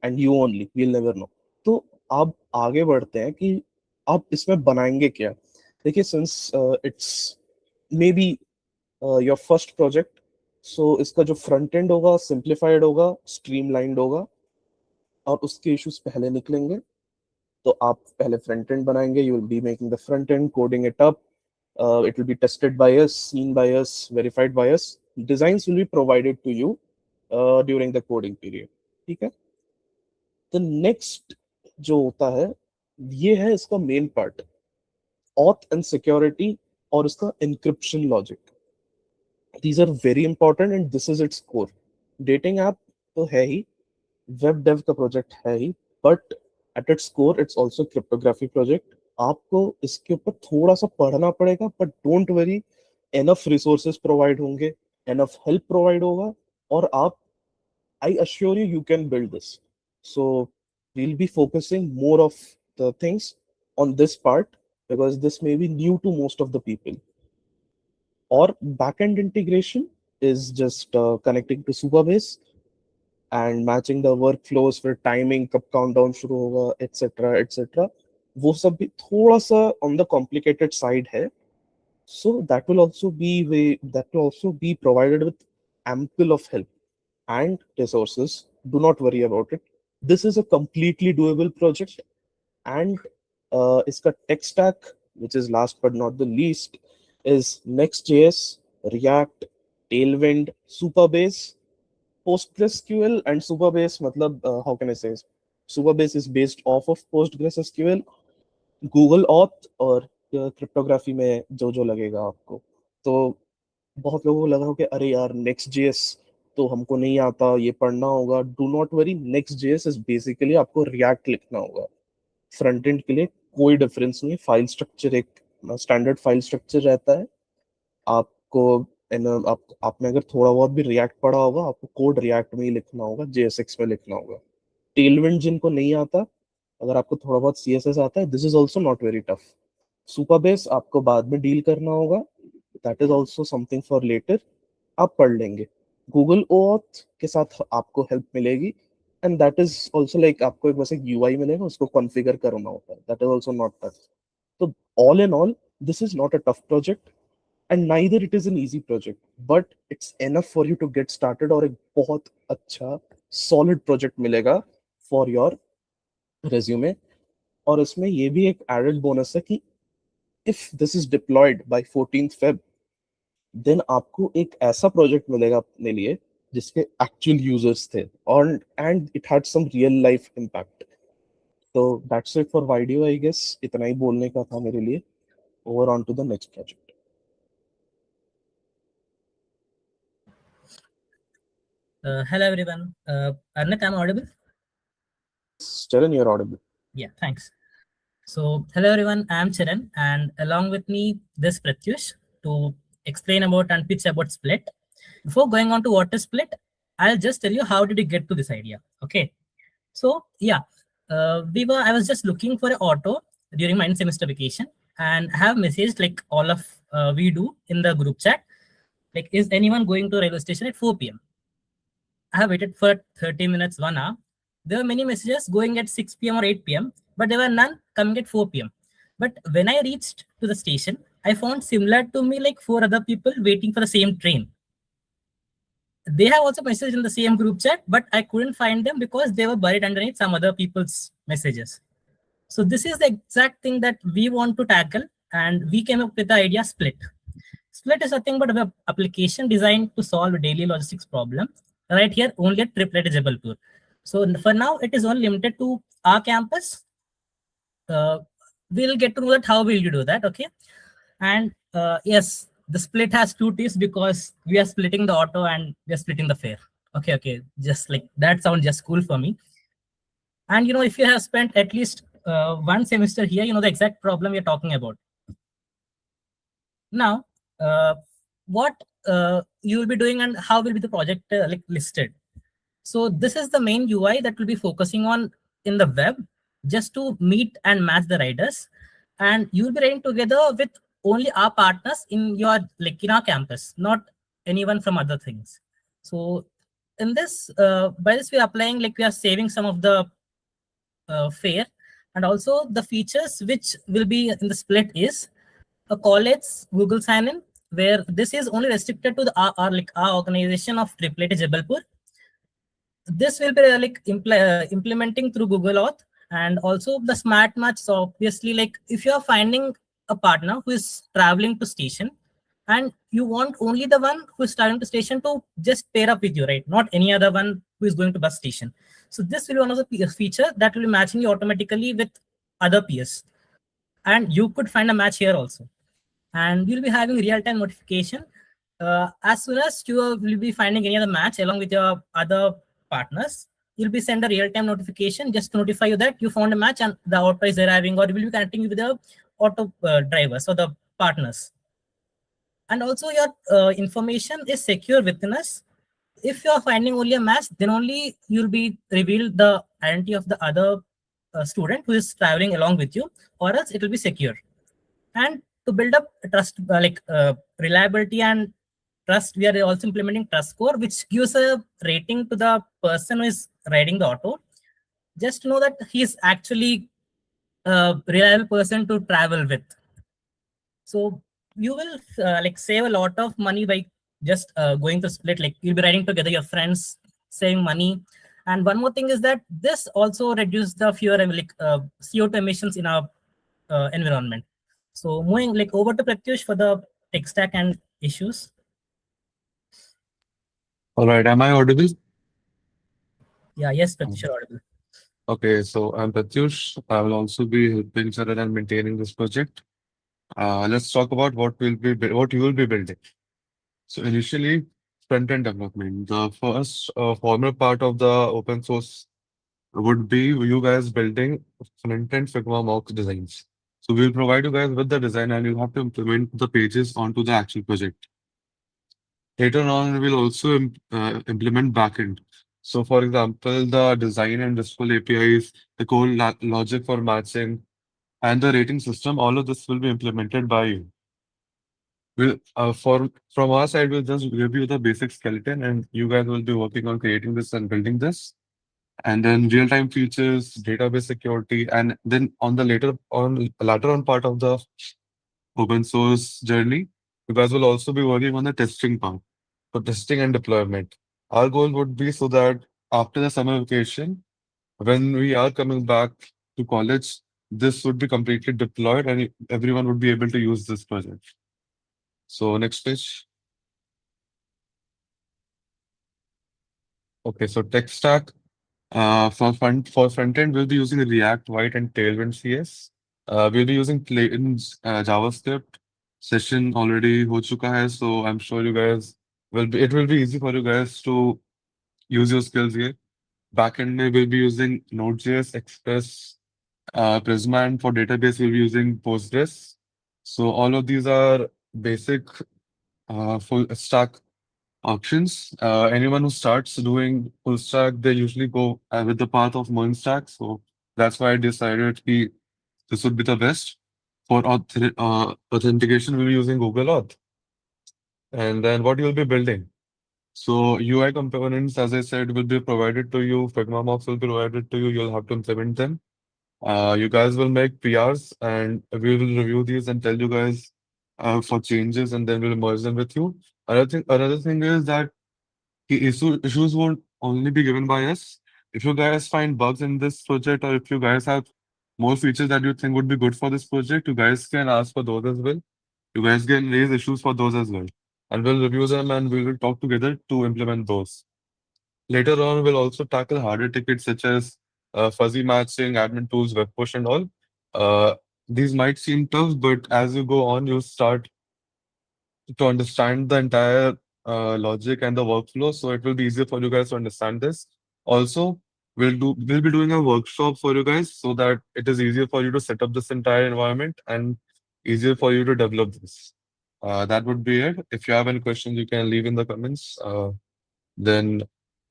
and you only, we will never know. तो अब आगे बढ़ते हैं कि आप इसमें बनाएंगे क्या। देखिए, since it's may be your first project, so इसका जो फ्रंट एंड होगा सिंप्लीफाइड होगा, स्ट्रीमलाइंड होगा, और उसके इश्यूज पहले निकलेंगे। तो आप पहले फ्रंट एंड बनाएंगे, you will be making the front end, coding it up, it will be tested by us, seen by us, verified by us, designs will be provided to you during the coding period, ठीक है। the next जो होता है ये है इसका main part, auth and security और इसका encryption logic. these are very important and this is its core. Dating app तो है ही, वेब डेव का प्रोजेक्ट है ही, but at its core it's also cryptography project. आपको इसके ऊपर थोड़ा सा पढ़ना पड़ेगा, but don't worry, enough resources provide होंगे, एनफ हेल्प प्रोवाइड होगा, और आप, I assure you, you can build this. So we'll be focusing more of the things on this part because this may be new to most of the people. Or backend integration is just connecting to Supabase and matching the workflows for timing, कब countdown शुरू होगा, etc etc. वो सब भी थोड़ा सा on the complicated side है, so that will also be provided with ample of help and resources. Do not worry about it. This is a completely doable project, and इसका tech stack, which is last but not the least, is Next.js, React, Tailwind, Supabase, PostgreSQL, and Supabase मतलब how can I say, Supabase is based off of PostgreSQL, Google Auth और cryptography में जो जो लगेगा आपको। तो बहुत लोगों को लगा हो कि अरे यार Next.js तो हमको नहीं आता, ये पढ़ना होगा। Do not worry, Next.js is basically आपको React लिखना होगा। फ्रंट एंड के लिए कोई डिफरेंस नहीं, फाइल स्ट्रक्चर एक स्टैंडर्ड फाइल स्ट्रक्चर रहता है। आपको आपने अगर थोड़ा बहुत भी रिएक्ट पढ़ा होगा, आपको कोड रिएक्ट में ही लिखना होगा, JSX में लिखना होगा। टेलविंड जिनको नहीं आता, अगर आपको थोड़ा बहुत CSS आता है, this is also not very tough. Supabase आपको बाद में डील करना होगा, that is also something for later, आप पढ़ लेंगे। गूगल ओऑथ के साथ आपको हेल्प मिलेगी, and that is also like आपको एक बस एक UI मिलेगा, उसको कॉन्फ़िगर करना होता है, that is also not tough. तो all in all this is not a tough project and neither it is an easy project, but it's enough for you to get started, और एक बहुत अच्छा solid project मिलेगा for your resume। और इसमें ये भी एक added bonus है कि if this is deployed by 14th Feb, then आपको एक ऐसा project मिलेगा अपने लिए जिसके actual users थे, और and it had some real life impact। तो that's it for video, I guess इतना ही बोलने का था मेरे लिए। Over on to the next project. Hello everyone. Arnett, I'm audible? Charan, you're audible. Yeah, thanks. So, hello everyone, I'm Charan, and along with me, this Pratyush to explain about and pitch about Split. Before going on to what is Split, I'll just tell you how did we get to this idea. Okay. So, yeah, I was just looking for an auto during my end semester vacation, and I have messaged like all of we do in the group chat, like, is anyone going to railway station at 4 p.m.? I have waited for 30 minutes, 1 hour. There were many messages going at 6 p.m. or 8 p.m., but there were none coming at 4 p.m. But when I reached to the station, I found similar to me like 4 other people waiting for the same train. They have also messaged in the same group chat, but I couldn't find them because they were buried underneath some other people's messages. So this is the exact thing that we want to tackle, and we came up with the idea Split. Split is nothing but a web application designed to solve a daily logistics problem. Right here, only at IIIT Jabalpur. So for now, it is only limited to our campus. We'll get to know that how will you do that, okay? And yes, the split has 2 T's because we are splitting the auto and we are splitting the fare. Okay, just like that sounds just cool for me. And you know, if you have spent at least 1 semester here, you know the exact problem we're talking about. Now, what you will be doing and how will be the project like listed. So this is the main UI that will be focusing on in the web just to meet and match the riders. And you will be riding together with only our partners in your like in our campus, not anyone from other things. So in this, by this we are applying like we are saving some of the fare, and also the features which will be in the split is a college Google sign-in, where this is only restricted to the our organization of IIIT Jabalpur. This will be like implementing through Google Auth, and also the smart match. So obviously, like if you are finding a partner who is traveling to station, and you want only the one who is traveling to station to just pair up with you, right? Not any other one who is going to bus station. So this will be one of the feature that will be matching you automatically with other peers, and you could find a match here also. And you'll be having real-time notification as soon as you will be finding any other match along with your other partners. You'll be sent a real-time notification just to notify you that you found a match and the auto is arriving, or you will be connecting with the auto drivers or the partners. And also your information is secure within us. If you are finding only a match, then only you'll be revealed the identity of the other student who is traveling along with you, or else it will be secure. And to build up trust, reliability and trust, we are also implementing trust score, which gives a rating to the person who is riding the auto, just to know that he is actually a reliable person to travel with. So you will like save a lot of money by just going to split. Like you'll be riding together, your friends, saving money. And one more thing is that this also reduces the fewer like CO2 emissions in our environment. So moving like over to Pratyush for the tech stack and issues. All right, am I audible? Yeah, yes, Pratyush, you're audible. Okay, so I'm Pratyush. I will also be helping Sharan and maintaining this project. Let's talk about what you will be building. So initially, front-end development. The first formal part of the open source would be you guys building front-end Figma mock designs. So we'll provide you guys with the design, and you'll have to implement the pages onto the actual project. Later on, we'll also implement backend. So for example, the design and display APIs, the core logic for matching, and the rating system, all of this will be implemented by you. From our side, we'll just review the basic skeleton, and you guys will be working on creating this and building this. And then real-time features, database security, and then on the later on part of the open source journey, you guys will also be working on the testing part, for testing and deployment. Our goal would be so that after the summer vacation, when we are coming back to college, this would be completely deployed and everyone would be able to use this project. So next page. Okay, so tech stack. For front end, we'll be using React, White, and Tailwind CS. We'll be using Plains JavaScript. Session already ho chuka hai, so I'm sure you guys it will be easy for you guys to use your skills here. Backend we'll be using Node.js, Express, Prisma, and for database we'll be using Postgres. So all of these are basic full stack options. Anyone who starts doing full stack, they usually go with the path of Moin stack. So that's why I decided this would be the best. For authentication, we'll be using Google Auth. And then what you'll be building. So UI components, as I said, will be provided to you. Figma mocks will be provided to you. You'll have to implement them. You guys will make PRs and we will review these and tell you guys for changes, and then we'll merge them with you. Another thing is that issues won't only be given by us. If you guys find bugs in this project, or if you guys have more features that you think would be good for this project, you guys can ask for those as well. You guys can raise issues for those as well. And we'll review them and we will talk together to implement those. Later on, we'll also tackle harder tickets such as fuzzy matching, admin tools, web push, and all. Uh, these might seem tough, but as you go on, you'll start to understand the entire logic and the workflow, so it will be easier for you guys to understand this. Also, we'll be doing a workshop for you guys so that it is easier for you to set up this entire environment and easier for you to develop this. That would be it. If you have any questions, you can leave in the comments. Then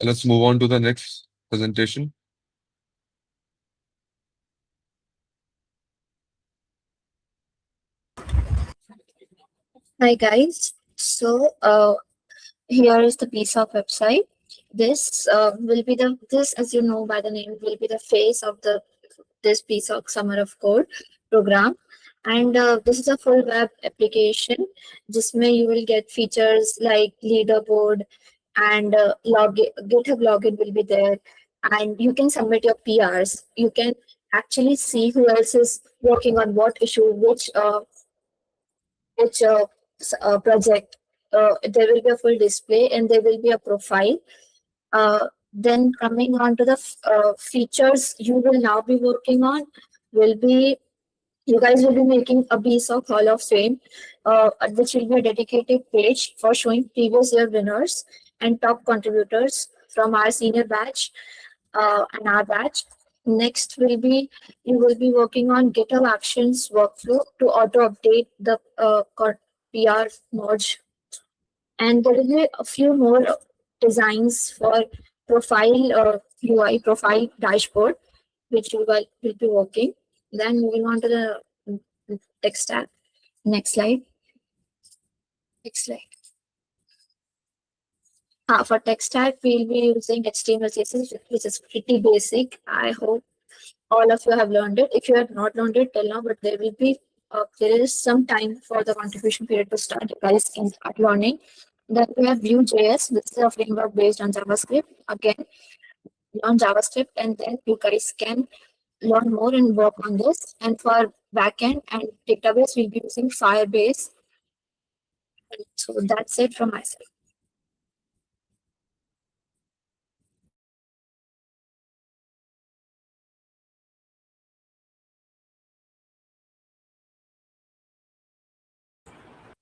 let's move on to the next presentation. Hi guys. So here is the BSoC website. This will be this, as you know by the name, will be the face of this BSoC Summer of Code program. And this is a full web application. जिसमें you will get features like leaderboard and GitHub login will be there, and you can submit your PRs. You can actually see who else is working on what issue, which project. There will be a full display and there will be a profile. Then coming on to the features you will now be working on will be, you guys will be making a BSoC Hall of Fame, which will be a dedicated page for showing previous year winners and top contributors from our senior batch and our batch. Next will be, you will be working on GitHub Actions workflow to auto update the PR merge. And there will be a few more designs for profile UI profile dashboard, which you will be working. Then moving on to the tech stack. Next slide. Next slide. For tech stack, we'll be using HTML, CSS, which is pretty basic. I hope all of you have learned it. If you have not learned it till now, but there will be there is some time for the contribution period to start. You guys can start learning. Then we have Vue.js, which is a framework based on JavaScript. Again, learn JavaScript, and then you guys can learn more and work on this. And for backend and database, we'll be using Firebase. So that's it from my side.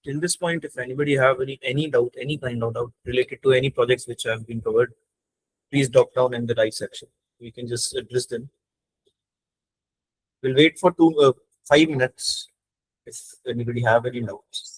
Till this point, if anybody have any doubt, any kind of doubt related to any projects which have been covered, please drop down in the right section. We can just address them. We'll wait for 5 minutes if anybody have any doubts.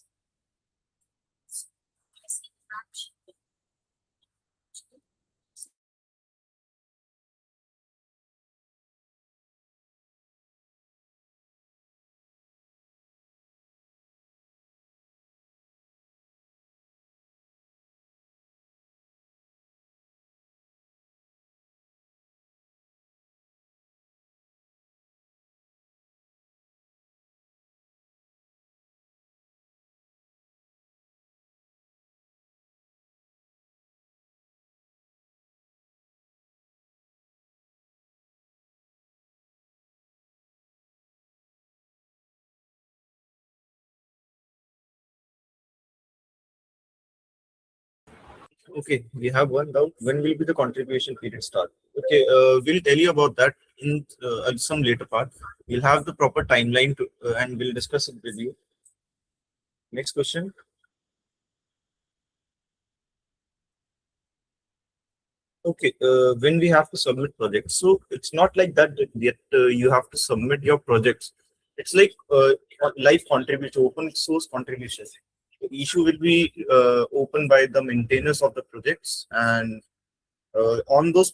Okay, we have one doubt. When will be the contribution period start? Okay, we'll tell you about that in some later part. We'll have the proper timeline to, and we'll discuss it with you. Next question. Okay, when we have to submit projects, so it's not like that you have to submit your projects. It's like live contribution, open source contribution. The issue will be opened by the maintainers of the projects, and on those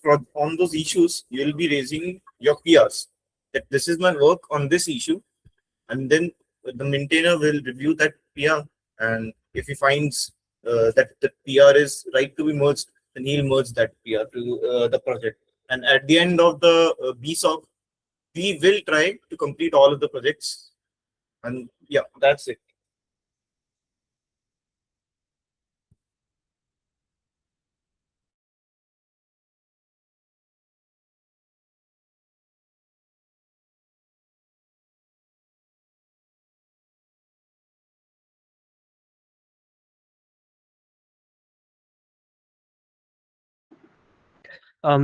issues, you will be raising your PRs. That this is my work on this issue, and then the maintainer will review that PR, and if he finds that the PR is right to be merged, then he'll merge that PR to the project. And at the end of the BSoC, we will try to complete all of the projects. And yeah, that's it.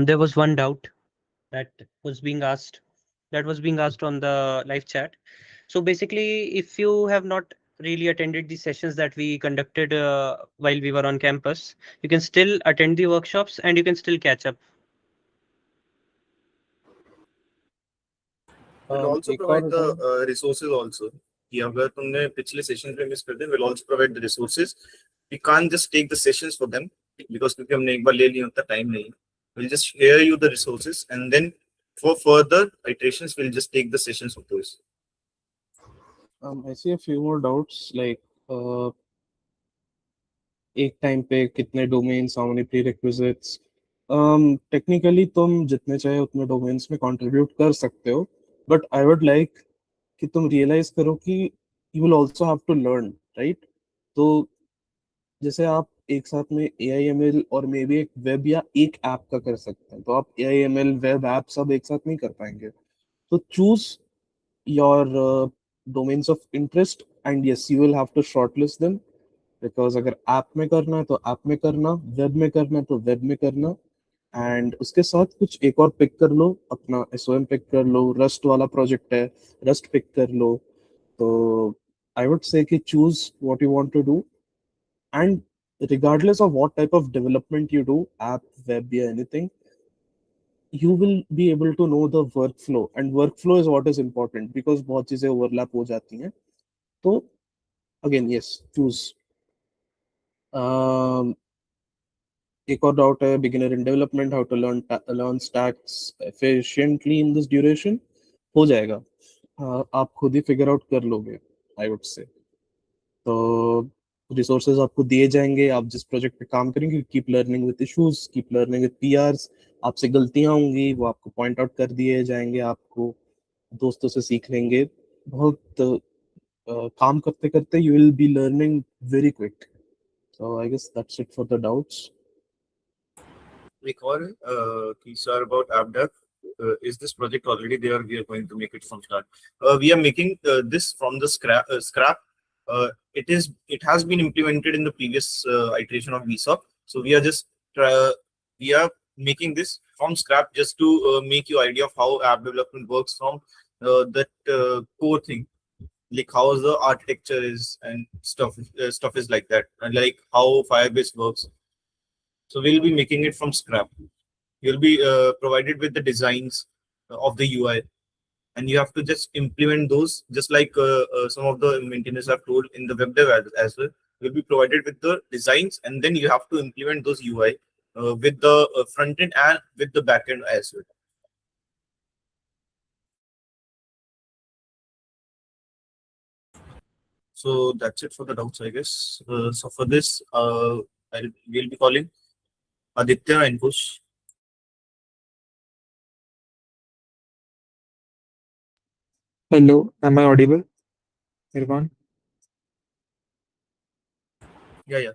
There was one doubt that was being asked on the live chat. So basically, if you have not really attended the sessions that we conducted while we were on campus, you can still attend the workshops and you can still catch up. We'll also provide the resources also. कि अगर तुमने पिछले session पे miss कर दे, we'll also provide the resources. We can't just take the sessions for them because क्योंकि हमने एक बार ले लिया उतना time नहीं. We'll just share you the resources and then for further iterations we'll just take the sessions of those. I see a few more doubts like एक time पे कितने डोमेन्स, हाउ मेनी प्रीरेक्विजिट्स. टेक्निकली तुम जितने चाहे उतने domains में contribute कर सकते हो, बट आई वुड लाइक कि तुम रियलाइज करो कि you will also have to learn, right? तो जैसे आप एक साथ में AIML और मे बी एक वेब या एक ऐप का कर सकते हैं, तो आप AIML वेब ऐप सब एक साथ नहीं कर पाएंगे. तो choose your domains of interest and yes you will have to shortlist them. Because अगर ऐप में करना है तो ऐप में करना, वेब में करना है तो वेब में करना, एंड उसके साथ कुछ एक और पिक कर लो. अपना SOM पिक कर लो, रस्ट वाला प्रोजेक्ट है, रस्ट पिक कर लो. तो आई वुड से कि choose what you want to do, and regardless of what type of development you do, app, web या anything, you will be able to know the workflow, and workflow is what is important because बहुत चीजें overlap हो जाती हैं. तो again yes, choose. एक और doubt है, beginner in development, how to learn stacks efficiently in this duration. हो जाएगा, आप खुद ही फिगर आउट कर लोगे आई वुड से. तो रिसोर्सेज आपको दिए जाएंगे, आप जिस प्रोजेक्ट पे काम करेंगे, keep learning with issues, keep learning with PRs. आपसे गलतियां होंगी वो आपको पॉइंट आउट कर दिए जाएंगे, आपको दोस्तों से सीख लेंगे. बहुत काम करते करते you will be learning very quick. So I guess that's it for the doubts. Recall, sir, about AppDev. Is this project already there? We are going to make it from start. We are making this from the scrap. It has been implemented in the previous iteration of BSoC. So we are just making this from scrap just to make you idea of how app development works from that core thing. Like how the architecture is and stuff is like that, and like how Firebase works. So we'll be making it from scrap. You'll be provided with the designs of the UI, and you have to just implement those, just like some of the maintainers have told in the web dev as well. You'll be provided with the designs, and then you have to implement those UI with the front end and with the back end as well. So that's it for the doubts, I guess. So for this, we'll be calling Aditya and Push. Hello, am I audible? Irfan? Yeah.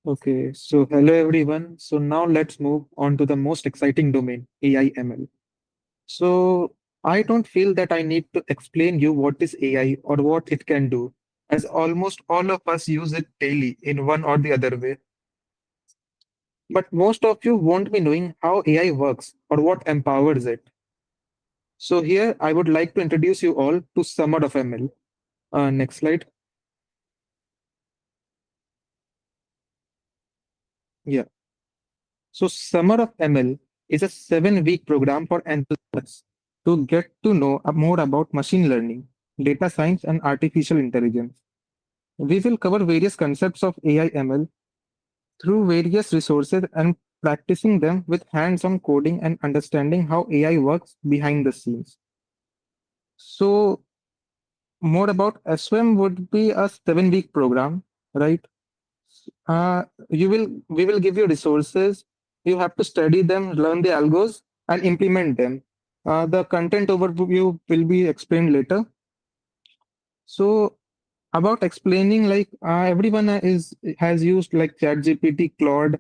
Okay, so hello everyone. So now let's move on to the most exciting domain, AI/ML. So I don't feel that I need to explain you what is AI or what it can do, as almost all of us use it daily in one or the other way. But most of you won't be knowing how AI works or what empowers it. So here I would like to introduce you all to Summer of ML. Next slide. Yeah. So Summer of ML is a 7-week program for enthusiasts to get to know more about machine learning, data science, and artificial intelligence. We will cover various concepts of AI ML through various resources and practicing them with hands-on coding and understanding how AI works behind the scenes. So more about SOM would be a 7-week program, right? We will give you resources. You have to study them, learn the algos, and implement them. The content overview will be explained later. So about explaining, like everyone has used like ChatGPT, Claude,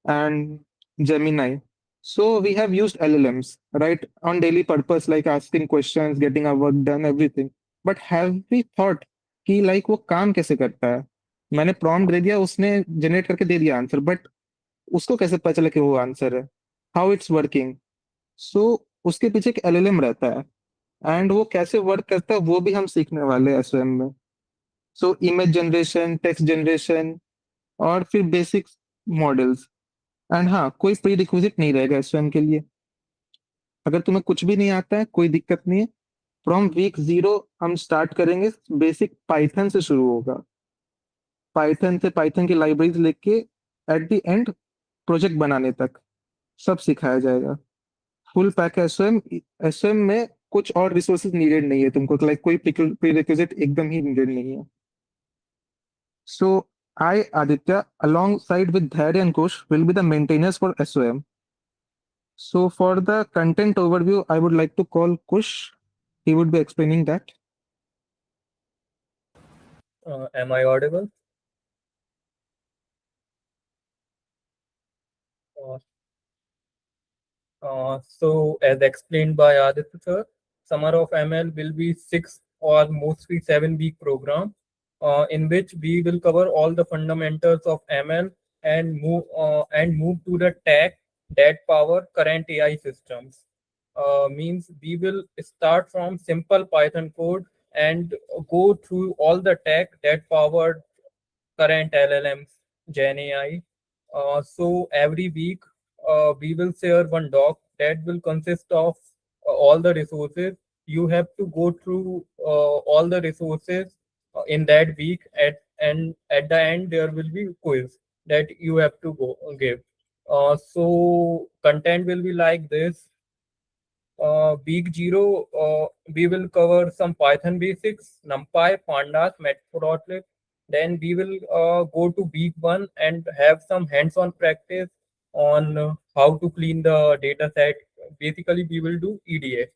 and Gemini. So we have used LLMs, right, on daily purpose, like asking questions, getting our work done, everything. But have we thought कि like वो काम कैसे करता है? मैंने prompt दे दिया, उसने generate करके दे दिया आंसर, but उसको कैसे पता चला कि वो आंसर है? How it's working? So उसके पीछे एक LLM रहता है, and वो कैसे वर्क करता है वो भी हम सीखने वाले हैं SOM में. So image generation, text generation, और फिर basic models. एंड हाँ, कोई प्री रिक्विजिट नहीं रहेगा SOM के लिए. अगर तुम्हें कुछ भी नहीं आता है, कोई दिक्कत नहीं है. फ्रॉम वीक 0 हम स्टार्ट करेंगे. बेसिक पाइथन से शुरू होगा. पाइथन से पाइथन की लाइब्रेरीज लेके एट द एंड प्रोजेक्ट बनाने तक सब सिखाया जाएगा. Full pack SOM. SOM में कुछ और रिसोर्सेज नीडेड नहीं है तुमको, लाइक कोई प्री रिक्विजिट एकदम ही नीडेड नहीं है. सो I, Aditya, alongside with Dhairya and Kush, will be the maintainers for SOM. So for the content overview, I would like to call Kush. He would be explaining that. Am I audible? So as explained by Aditya sir, Summer of ML will be 6 or mostly 7-week program in which we will cover all the fundamentals of ML and move to the tech that power current AI systems. Means we will start from simple Python code and go through all the tech that powered current LLMs, Gen AI. So every week we will share one doc that will consist of all the resources. You have to go through all the resources in that week, and at the end there will be quiz that you have to go give. So content will be like this. Week 0, we will cover some Python basics, NumPy, Pandas, Matplotlib. Then we will go to week 1 and have some hands-on practice on how to clean the data set. Basically, we will do EDA.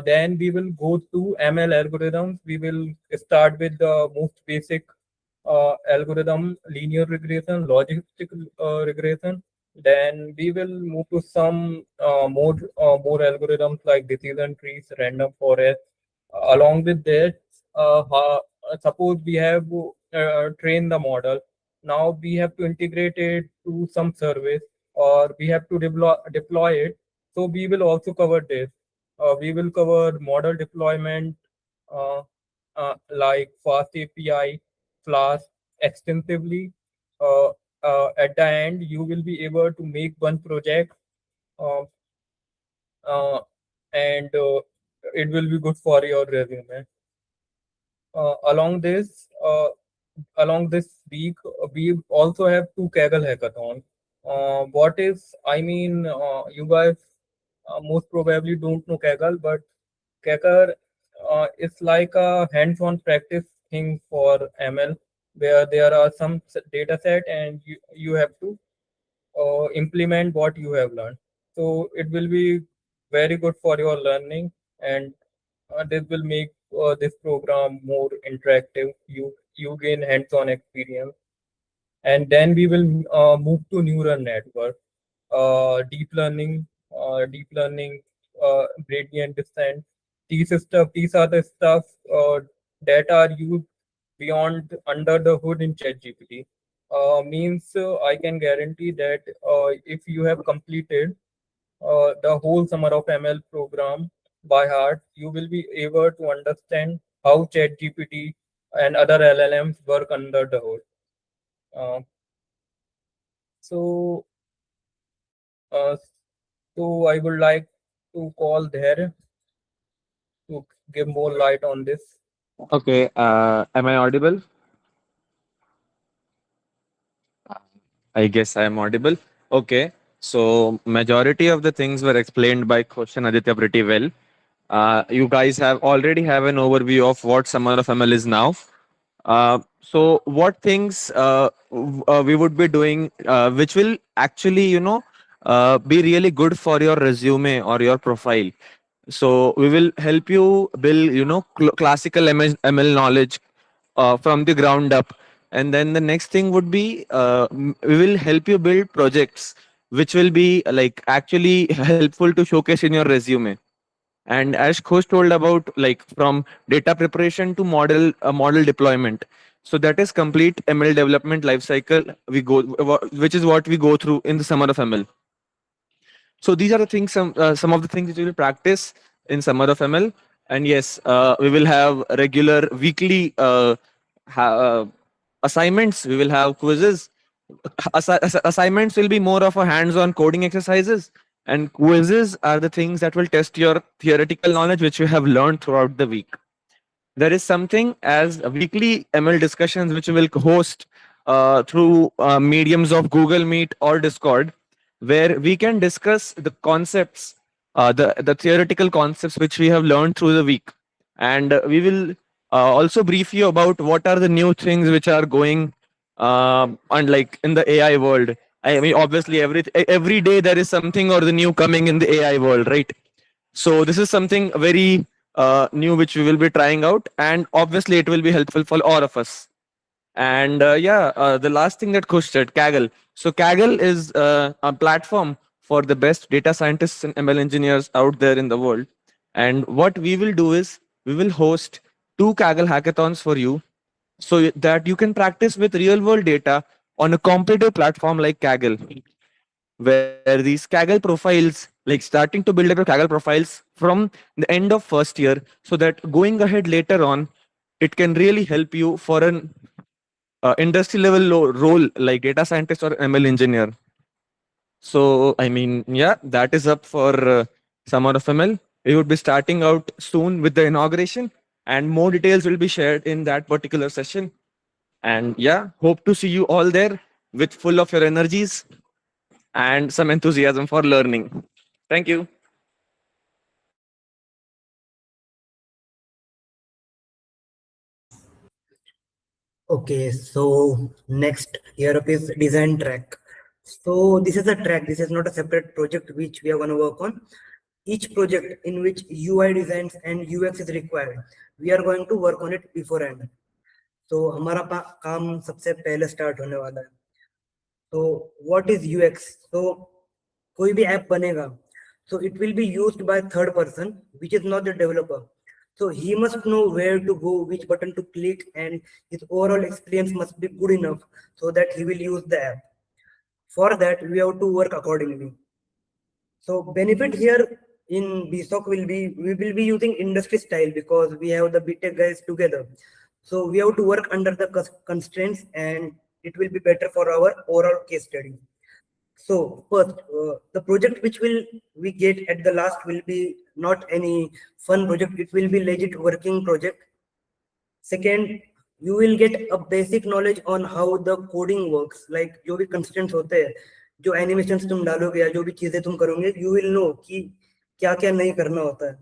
Then we will go to ML algorithms. We will start with the most basic algorithm, linear regression, logistic regression. Then we will move to some more algorithms like decision trees, random forest. Along with that, suppose we have trained the model. Now we have to integrate it to some service, or we have to deploy it. So we will also cover this. We will cover model deployment like fast API, Flask extensively. At the end, you will be able to make one project, uh, uh, and it will be good for your resume. Along this week, we also have 2 Kaggle hackathons. You guys most probably don't know Kaggle, but Kaggle is like a hands-on practice thing for ML, where there are some data set and you have to implement what you have learned. So it will be very good for your learning, and this will make this program more interactive. You gain hands-on experience, and then we will move to neural network, deep learning, gradient descent. These are the stuff that are used beyond under the hood in ChatGPT. Means I can guarantee that if you have completed the whole Summer of ML program by heart, you will be able to understand how ChatGPT and other LLMs work under the hood. Uh, so, uh, so I would like to call there to give more light on this. Okay, am I audible? I guess I am audible. Okay, so majority of the things were explained by Kush and Aditya pretty well. You guys have already have an overview of what Summer of ML is now. So what things we would be doing, which will actually, be really good for your resume or your profile. So we will help you build, classical ML knowledge from the ground up. And then the next thing would be we will help you build projects which will be like actually helpful to showcase in your resume. And as Khosh told about, like from data preparation to model deployment, so that is complete ML development lifecycle we go, which is what we go through in the Summer of ML. So these are the things, some of the things which we will practice in Summer of ML. And yes, we will have regular weekly assignments. We will have quizzes. Assignments will be more of a hands-on coding exercises, and quizzes are the things that will test your theoretical knowledge which you have learned throughout the week. There is something as weekly ML discussions which we will host through mediums of Google Meet or Discord, where we can discuss the concepts, the theoretical concepts which we have learned through the week. And we will also brief you about what are the new things which are going and like in the AI world. I mean, obviously, every day there is something or the new coming in the AI world, right? So this is something very new which we will be trying out, and obviously it will be helpful for all of us. And the last thing that Kush said, Kaggle. So Kaggle is a platform for the best data scientists and ML engineers out there in the world. And what we will do is we will host 2 Kaggle hackathons for you, so that you can practice with real world data on a competitive platform like Kaggle, where these Kaggle profiles, like starting to build up your Kaggle profiles from the end of first year, so that going ahead later on, it can really help you for an industry level role like data scientist or ML engineer. So, I mean, yeah, that is up for Summer of ML. We would be starting out soon with the inauguration, and more details will be shared in that particular session. And yeah, hope to see you all there with full of your energies and some enthusiasm for learning. Thank you. Okay, so next here up is design track. So this is a track, this is not a separate project which we are going to work on. Each project in which UI designs and UX is required, we are going to work on it beforehand. So हमारा काम सबसे पहले start होने वाला है. So what is UX? So कोई भी app बनेगा, so it will be used by third person, which is not the developer. So he must know where to go, which button to click, and his overall experience must be good enough so that he will use the app. For that, we have to work accordingly. So benefit here in BSoC will be, we will be using industry style because we have the BTech guys together. So we have to work under the constraints, and it will be better for our overall case study. So first, the project which we get at the last will be not any fun project. It will be legit working project. Second, you will get a basic knowledge on how the coding works. Like जो भी constraints होते हैं, जो animations तुम डालोगे या जो भी चीजें तुम करोगे, you will know कि क्या क्या नहीं करना होता है.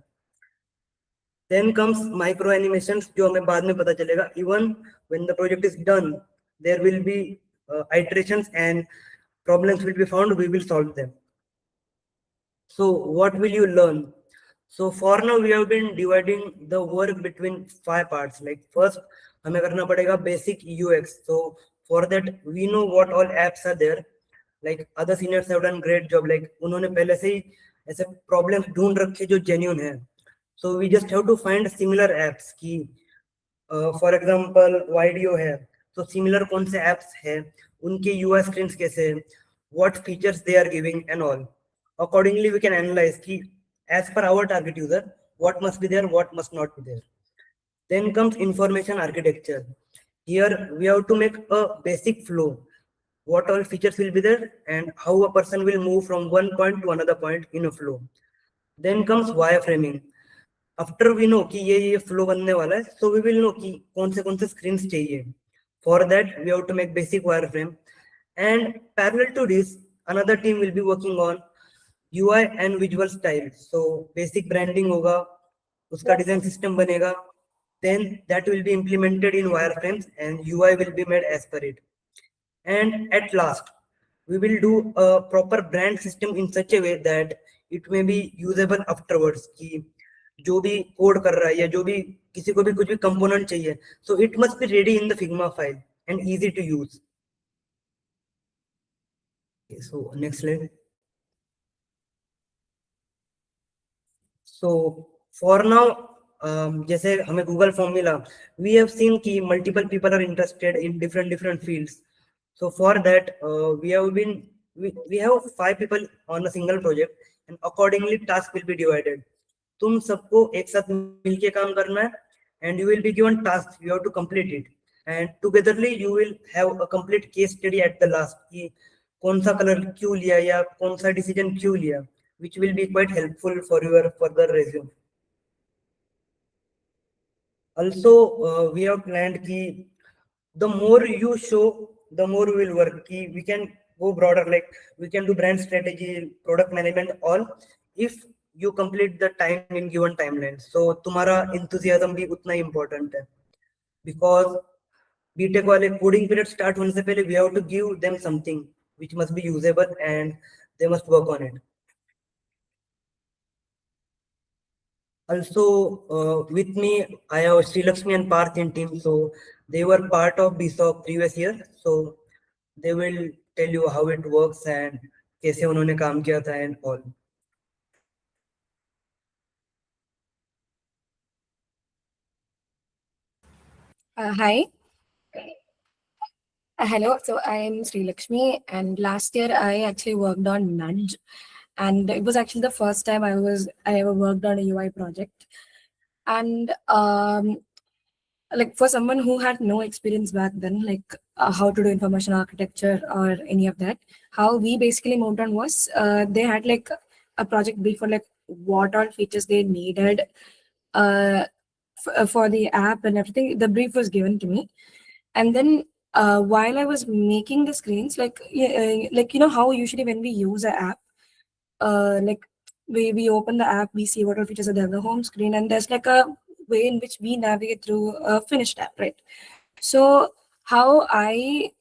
Then comes micro animations जो हमें बाद में पता चलेगा. Even when the project is done, there will be iterations and problems will be found, we will solve them. So what will you learn? So for now we have been dividing the work between 5 parts. Like first हमें करना पड़ेगा basic UX. So for that we know what all apps are there. Like other seniors have done great job. Like उन्होंने पहले से ही ऐसे problems ढूंढ रखे जो genuine है. So we just have to find similar apps की for example YDO है, तो similar कौन से apps है, उनके UI screens कैसे हैं, what features they are giving and all. Accordingly we can analyze ki as per our target user what must be there, what must not be there. Then comes information architecture. Here we have to make a basic flow, what all features will be there and how a person will move from one point to another point in a flow. Then comes wireframing. After we know कि ये flow बनने वाला है, so we will know कि कौन से screens चाहिए. For that we have to make basic wireframe, and parallel to this another team will be working on UI and visual style. So basic branding होगा, उसका design system बनेगा, then that will be implemented in wireframes and UI will be made as per it. And at last, we will do a proper brand system in such a way that it may be usable afterwards. कि जो भी code कर रहा है या जो भी किसी को भी कुछ भी कंपोनेंट चाहिए, so it must be ready in the Figma file and easy to use. Okay, so next slide. So for now, जैसे हमें गूगल फॉर्म मिला, we have seen कि multiple people are interested in different fields. So for that, we have 5 people on a single project and accordingly task will be divided. तुम सबको एक साथ मिलके काम करना है and you will be given tasks, you have to complete it and togetherly you will have a complete case study at the last कि कौन सा कलर क्यों लिया या कौन सा डिसीजन क्यों लिया, which will be quite helpful for your further resume. Also, we have planned कि the more you show, the more we will work. कि we can go broader, like we can do brand strategy, product management, all if you complete the time in given timeline. So तुम्हारा enthusiasm भी उतना ही important है, because BTech वाले coding period start होने से पहले we have to give them something which must be usable and they must work on it. Also, with me, I have Sri Lakshmi and Parth in team. So they were part of BSoC previous year. So they will tell you how it works and कैसे उन्होंने काम किया था and all. Hi. Hello. So I am Sri Lakshmi, and last year I actually worked on Nudge, and it was actually the first time I ever worked on a UI project. And like for someone who had no experience back then, like how to do information architecture or any of that, how we basically moved on was they had like a project brief for like what all features they needed for the app and everything. The brief was given to me, and then while I was making the screens, like like you know how usually when we use an app, like we open the app, we see what all features are there on the home screen, and there's like a way in which we navigate through a finished app, right? So how I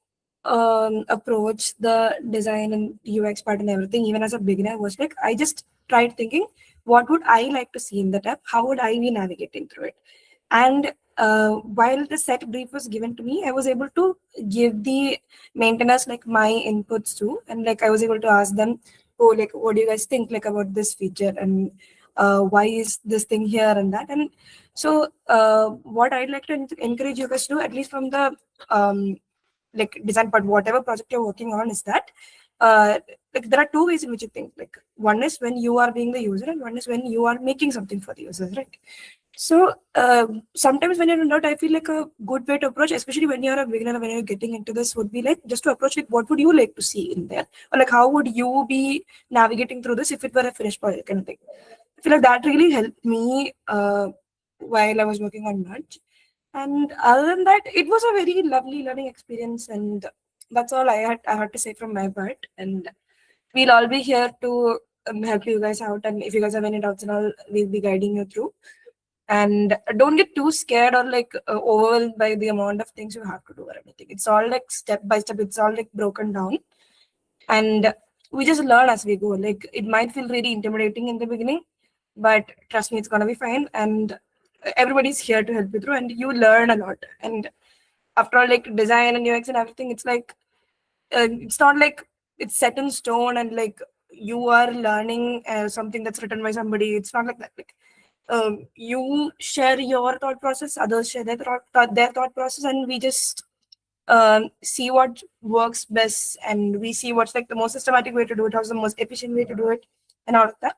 approach the design and UX part and everything, even as a beginner, was like I just tried thinking, what would I like to see in that app? How would I be navigating through it? And while the set brief was given to me, I was able to give the maintainers like my inputs too, and like I was able to ask them, oh, like what do you guys think like about this feature, and why is this thing here and that. And so what I'd like to encourage you guys to do, at least from the like design part, whatever project you're working on, is that like there are two ways in which you think. Like one is when you are being the user, and one is when you are making something for the users, right? So sometimes when you're in doubt, I feel like a good way to approach, especially when you're a beginner, when you're getting into this, would be like just to approach it. What would you like to see in there, or like how would you be navigating through this if it were a finished project kind of thing? I feel like that really helped me while I was working on Nudge. And other than that, it was a very lovely learning experience, and that's all I had to say from my part. And we'll all be here to help you guys out. And if you guys have any doubts and all, we'll be guiding you through. And don't get too scared or like overwhelmed by the amount of things you have to do or anything. It's all like step by step. It's all like broken down, and we just learn as we go. Like it might feel really intimidating in the beginning, but trust me, it's gonna be fine. And everybody's here to help you through, and you learn a lot. And after all, like design and UX and everything, it's like it's not like it's set in stone and like you are learning something that's written by somebody. It's not like that. Like you share your thought process, others share their thought process, and we just see what works best, and we see what's like the most systematic way to do it, how's the most efficient way to do it, and all of that.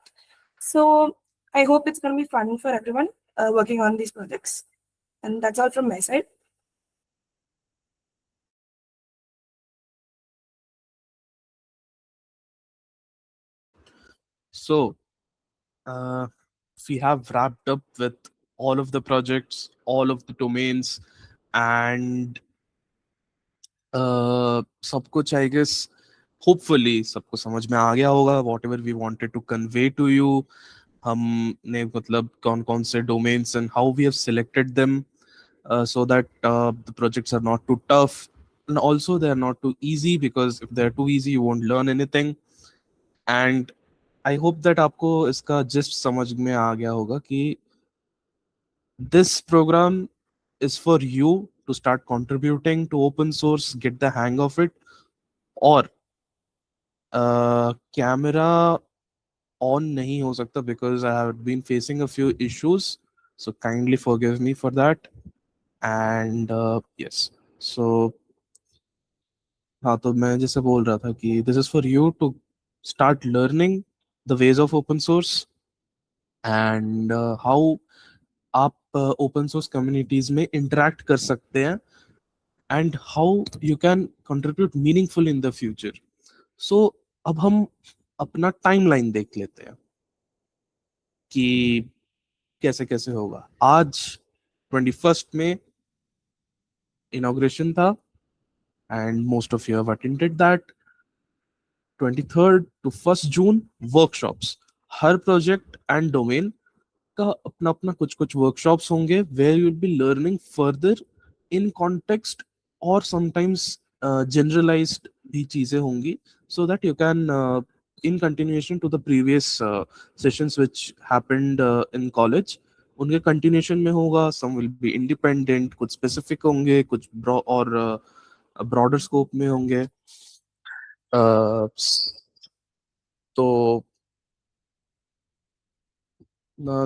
So I hope it's going to be fun for everyone working on these projects. And that's all from my side. So we have wrapped up with all of the projects, all of the domains, and सब कुछ I guess hopefully सबको समझ में आ गया होगा whatever we wanted to convey to you. हमने मतलब कौन कौन से domains and how we have selected them so that the projects are not too tough and also they are not too easy, because if they're too easy you won't learn anything. And I hope that आपको इसका gist समझ में आ गया होगा कि this program is for you to start contributing to open source, get the hang of it. और camera on नहीं हो सकता because I have been facing a few issues, so kindly forgive me for that. And yes, so हाँ, तो मैं जैसे बोल रहा था कि this is for you to start learning the ways of open source and how आप open source communities में interact कर सकते हैं and how you can contribute meaningfully in the future. So अब हम अपना timeline देख लेते हैं कि कैसे कैसे होगा. आज 21st में inauguration था and most of you have attended that. 23rd to 1st June workshops. Her project and domain का अपना अपना कुछ कुछ workshops होंगे where you will be learning further in context or sometimes generalized भी चीजें होंगी so that you can in continuation to the previous sessions which happened in college, उनके continuation में होगा. Some will be independent, कुछ specific होंगे, कुछ और broader scope में होंगे. So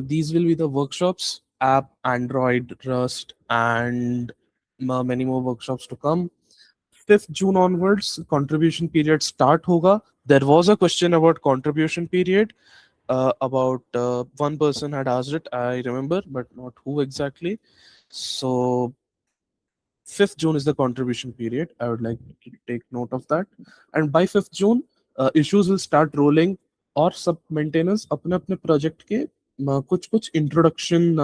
these will be the workshops: app, Android, Rust, and many more workshops to come. 5th June onwards, contribution period start hoga. There was a question about contribution period. About one person had asked it, I remember, but not who exactly. So 5th June is the contribution period. I would like to take note of that. And by 5th June, issues will start rolling और सब maintainers अपने अपने project के कुछ कुछ introduction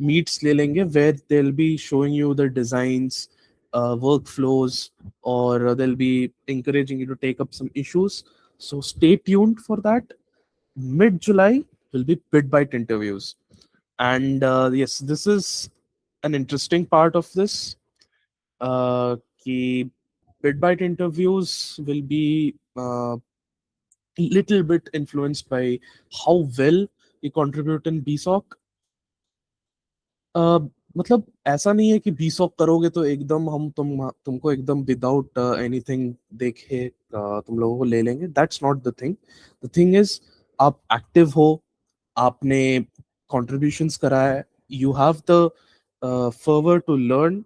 meets ले लेंगे where they'll be showing you the designs, workflows, or they'll be encouraging you to take up some issues. So stay tuned for that. Mid-July will be BitByte interviews. And yes, this is an interesting part of this. कि BitByte interviews will be little bit influenced by how well you contribute in BSoC. मतलब ऐसा नहीं है कि BSoC करोगे तो एकदम हम तुमको एकदम विदाउट एनीथिंग देखे तुम लोगों को ले लेंगे. That's not the thing. The thing is आप एक्टिव हो, आपने contributions करा है, you have the fervor to learn,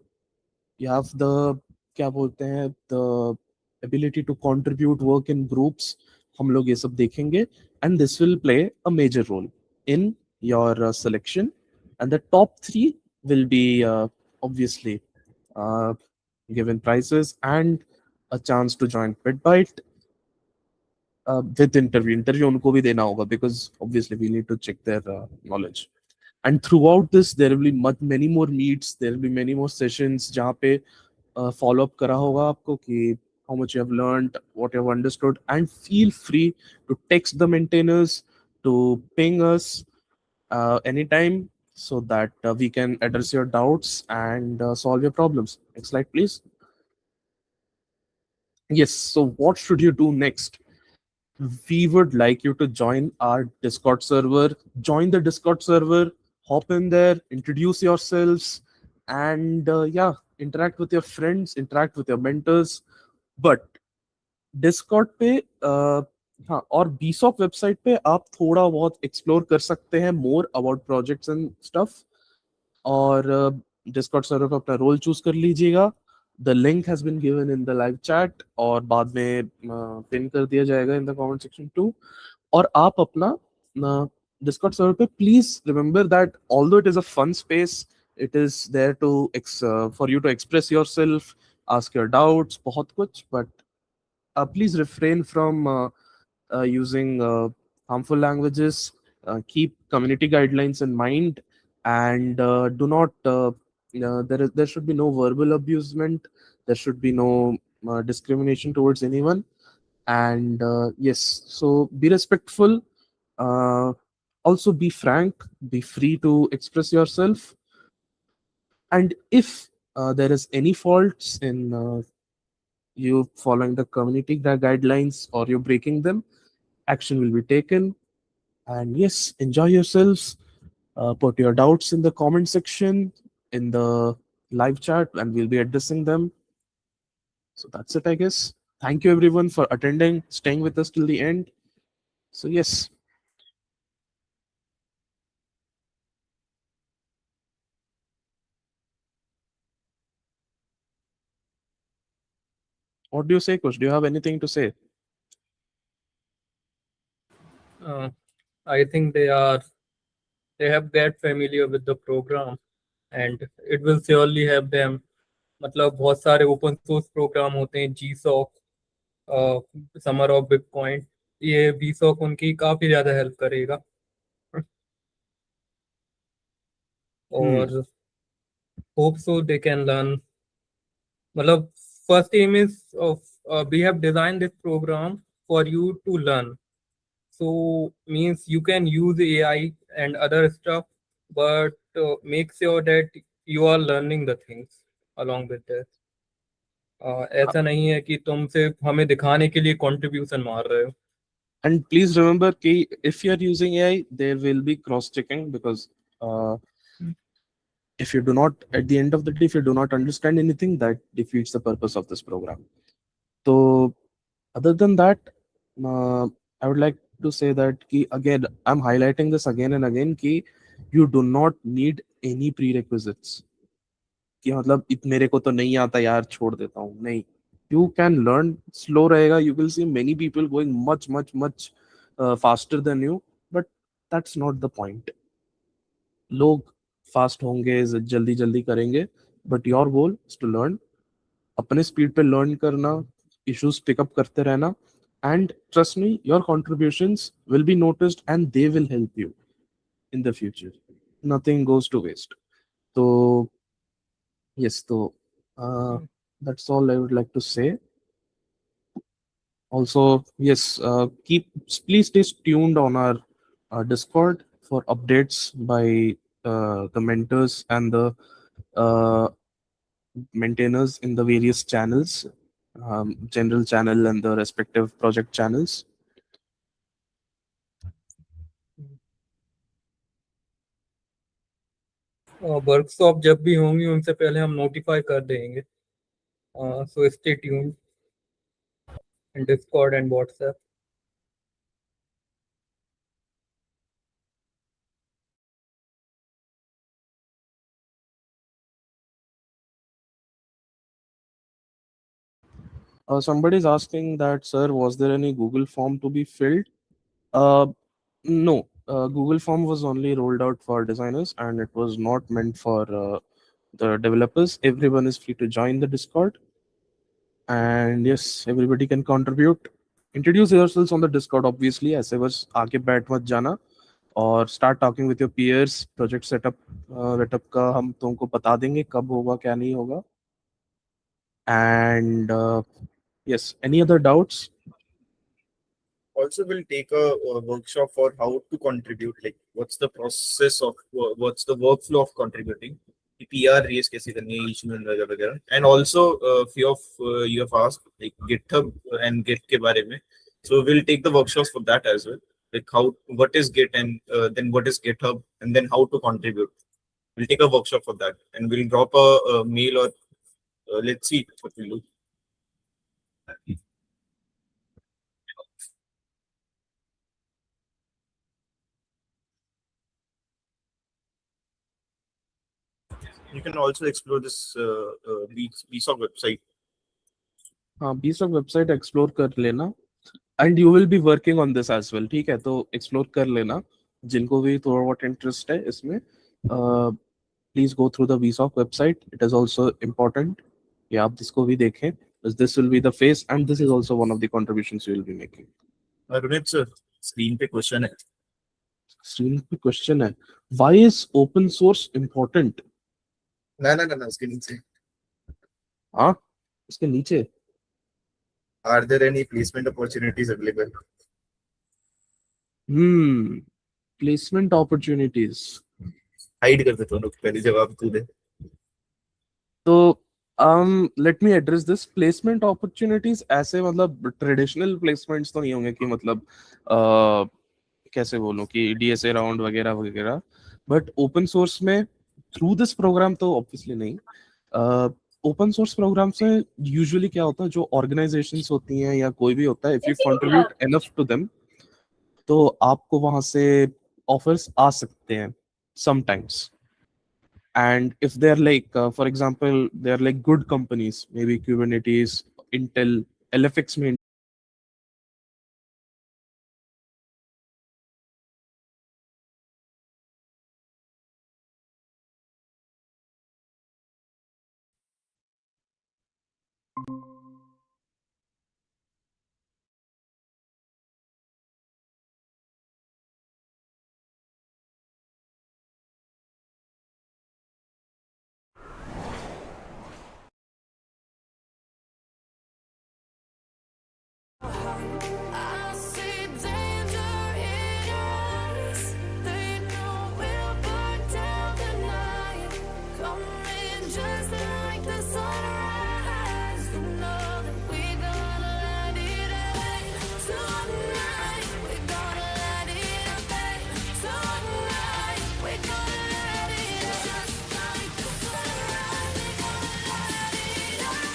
you have the क्या बोलते हैं the ability to contribute, work in groups. हम लोग ये सब देखेंगे and this will play a major role in your selection. And the top 3 will be obviously uh, given prizes and a chance to join BitByte with interview उनको भी देना होगा because obviously we need to check their knowledge. And throughout this there will be many more meets, there will be many more sessions जहाँ पे follow up करा होगा आपको कि how much you have learned, what you have understood, and feel free to text the maintainers, to ping us anytime so that we can address your doubts and solve your problems. Next slide, please. Yes, so what should you do next? We would like you to join our Discord server. Join the Discord server, hop in there, introduce yourselves, and yeah, interact with your friends, interact with your mentors. But Discord पे हाँ, और BSoC website पे आप थोड़ा बहुत explore कर सकते हैं more about projects and stuff. और Discord सर्वर पे अपना रोल चूज कर लीजिएगा. The link has been given in the live chat और बाद में पिन कर दिया जाएगा in the comment section too. और आप अपना Discord server पे please remember that although it is a fun space, it is there to for you to express yourself, ask your doubts, बहुत कुछ, but please refrain from using harmful languages. Keep community guidelines in mind, and do not. There should be no verbal abusement. There should be no discrimination towards anyone. And yes, so be respectful. Also, be frank, be free to express yourself. And if there is any faults in you following the community guidelines or you breaking them, action will be taken. And yes, enjoy yourselves. Put your doubts in the comment section in the live chat, and we'll be addressing them. So that's it, I guess. Thank you everyone for attending, staying with us till the end. So yes. What do you say, Kush? Do you have anything to say? I think they have get familiar with the program and it will surely help them. मतलब बहुत सारे open source program होते हैं GSoC, summer of bitcoin, ये BSoC उनकी काफी ज्यादा help करेगा. और hope so they can learn. मतलब first aim is of we have designed this program for you to learn. So means you can use AI and other stuff, but make sure that you are learning the things along with this. ऐसा नहीं है कि तुम सिर्फ हमें दिखाने के लिए कंट्रीब्यूशन मार रहे हो. And please remember कि if you are using AI, there will be cross checking, because if you do not, at the end of the day, if you do not understand anything, that defeats the purpose of this program. So other than that, I would like to say that ki, again, I'm highlighting this again and again कि you do not need any prerequisites. कि मतलब मेरे को तो नहीं आता यार, छोड़ देता हूँ, नहीं. You can learn, slow रहेगा. You will see many people going much faster than you, but that's not the point. लोग फास्ट होंगे, जल्दी जल्दी करेंगे, but your goal is to learn, अपने स्पीड पे लर्न करना, इश्यूज पिकअप करते रहना. And trust me, your contributions will be noticed and they will help you in the future. Nothing goes to waste. तो yes, so that's all I would like to say. Also, yes, please stay tuned on our Discord for updates by the mentors and the maintainers in the various channels, general channel and the respective project channels. Workshop जब भी होंगी उनसे पहले हम notify कर देंगे. So stay tuned in Discord and WhatsApp. Somebody is asking that, sir, was there any Google form to be filled? No, Google form was only rolled out for designers and it was not meant for the developers. Everyone is free to join the Discord. And yes, everybody can contribute. Introduce yourselves on the Discord, obviously. ऐसे बस आके बैठ मत जाना, और start talking with your peers. Project setup वेटअप का हम तुमको बता देंगे कब होगा, क्या नहीं होगा. And yes, any other doubts? Also, we'll take a workshop for how to contribute, like what's the process of what's the workflow of contributing, the PR raise कैसे करनी है, issue वगैरह. And also few of you have asked like GitHub and Git के बारे में, so we'll take the workshops for that as well, like what is Git, and then what is GitHub, and then how to contribute. We'll take a workshop for that, and we'll drop a mail, or let's see what we'll do. You can also explore this BSoC website. BSoC website explore कर लेना, and you will be working on this as well. ठीक है, तो explore कर लेना जिनको भी थोड़ा बहुत interest है इसमें. Please go through the BSoC website. It is also important कि आप इसको भी देखें, because this will be the face and this is also one of the contributions you will be making. Runit sir, screen पे question है. Screen पे question है. Why is open source important? ना इसके नीचे. हाँ, इसके नीचे. Are there any placement opportunities available? placement opportunities. Hide कर देता हूँ पहले जवाब तू दे. तो let me address this. Placement opportunities ऐसे मतलब ट्रेडिशनल प्लेसमेंट्स तो नहीं होंगे कि मतलब कैसे बोलूं कि डीएसए राउंड वगैरह वगैरह, बट ओपन सोर्स में थ्रू दिस प्रोग्राम तो ऑब्वियसली नहीं. ओपन सोर्स प्रोग्राम से यूजुअली क्या होता है, जो ऑर्गेनाइजेशंस होती हैं या कोई भी होता है, if you contribute enough to them, तो आपको वहां से ऑफर्स आ सकते हैं sometimes. And if they're like for example they're like good companies, maybe Kubernetes, Intel, LFX में I see danger in your eyes. They know we'll burn down the night. Coming just like the sunrise. You know that we gonna let it rain. Tonight we gonna let it rain. Tonight we gonna let it rain. Just like the sunrise, we gonna let it rain.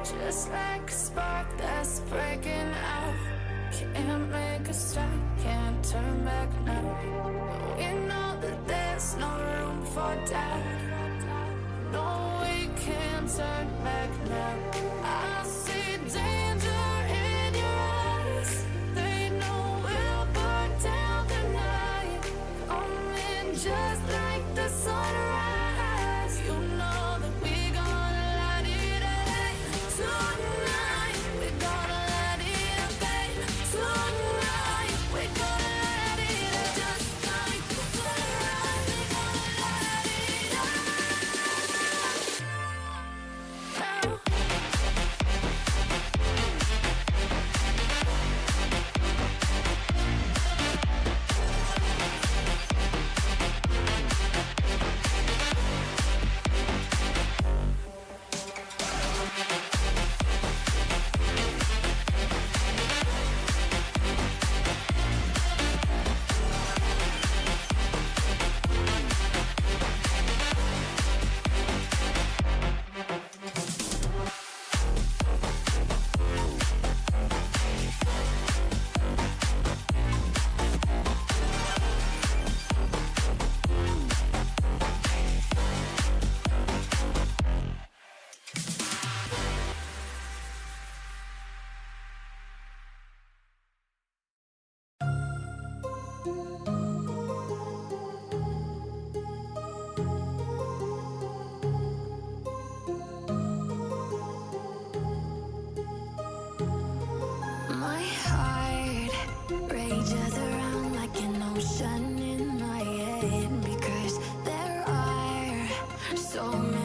Just like a spark that's breaking out. Can't make a stop, can't turn back now. We know that there's no room for doubt. No, we can't turn back now. I see danger in your eyes. They know we'll burn down the night. Coming just like the sunrise. You know that we gonna let it rain. Tonight we gonna let it rain. Tonight we gonna let it rain. Just like the sunrise, we gonna let it rain. My heart rages around like an ocean in my head because there are so many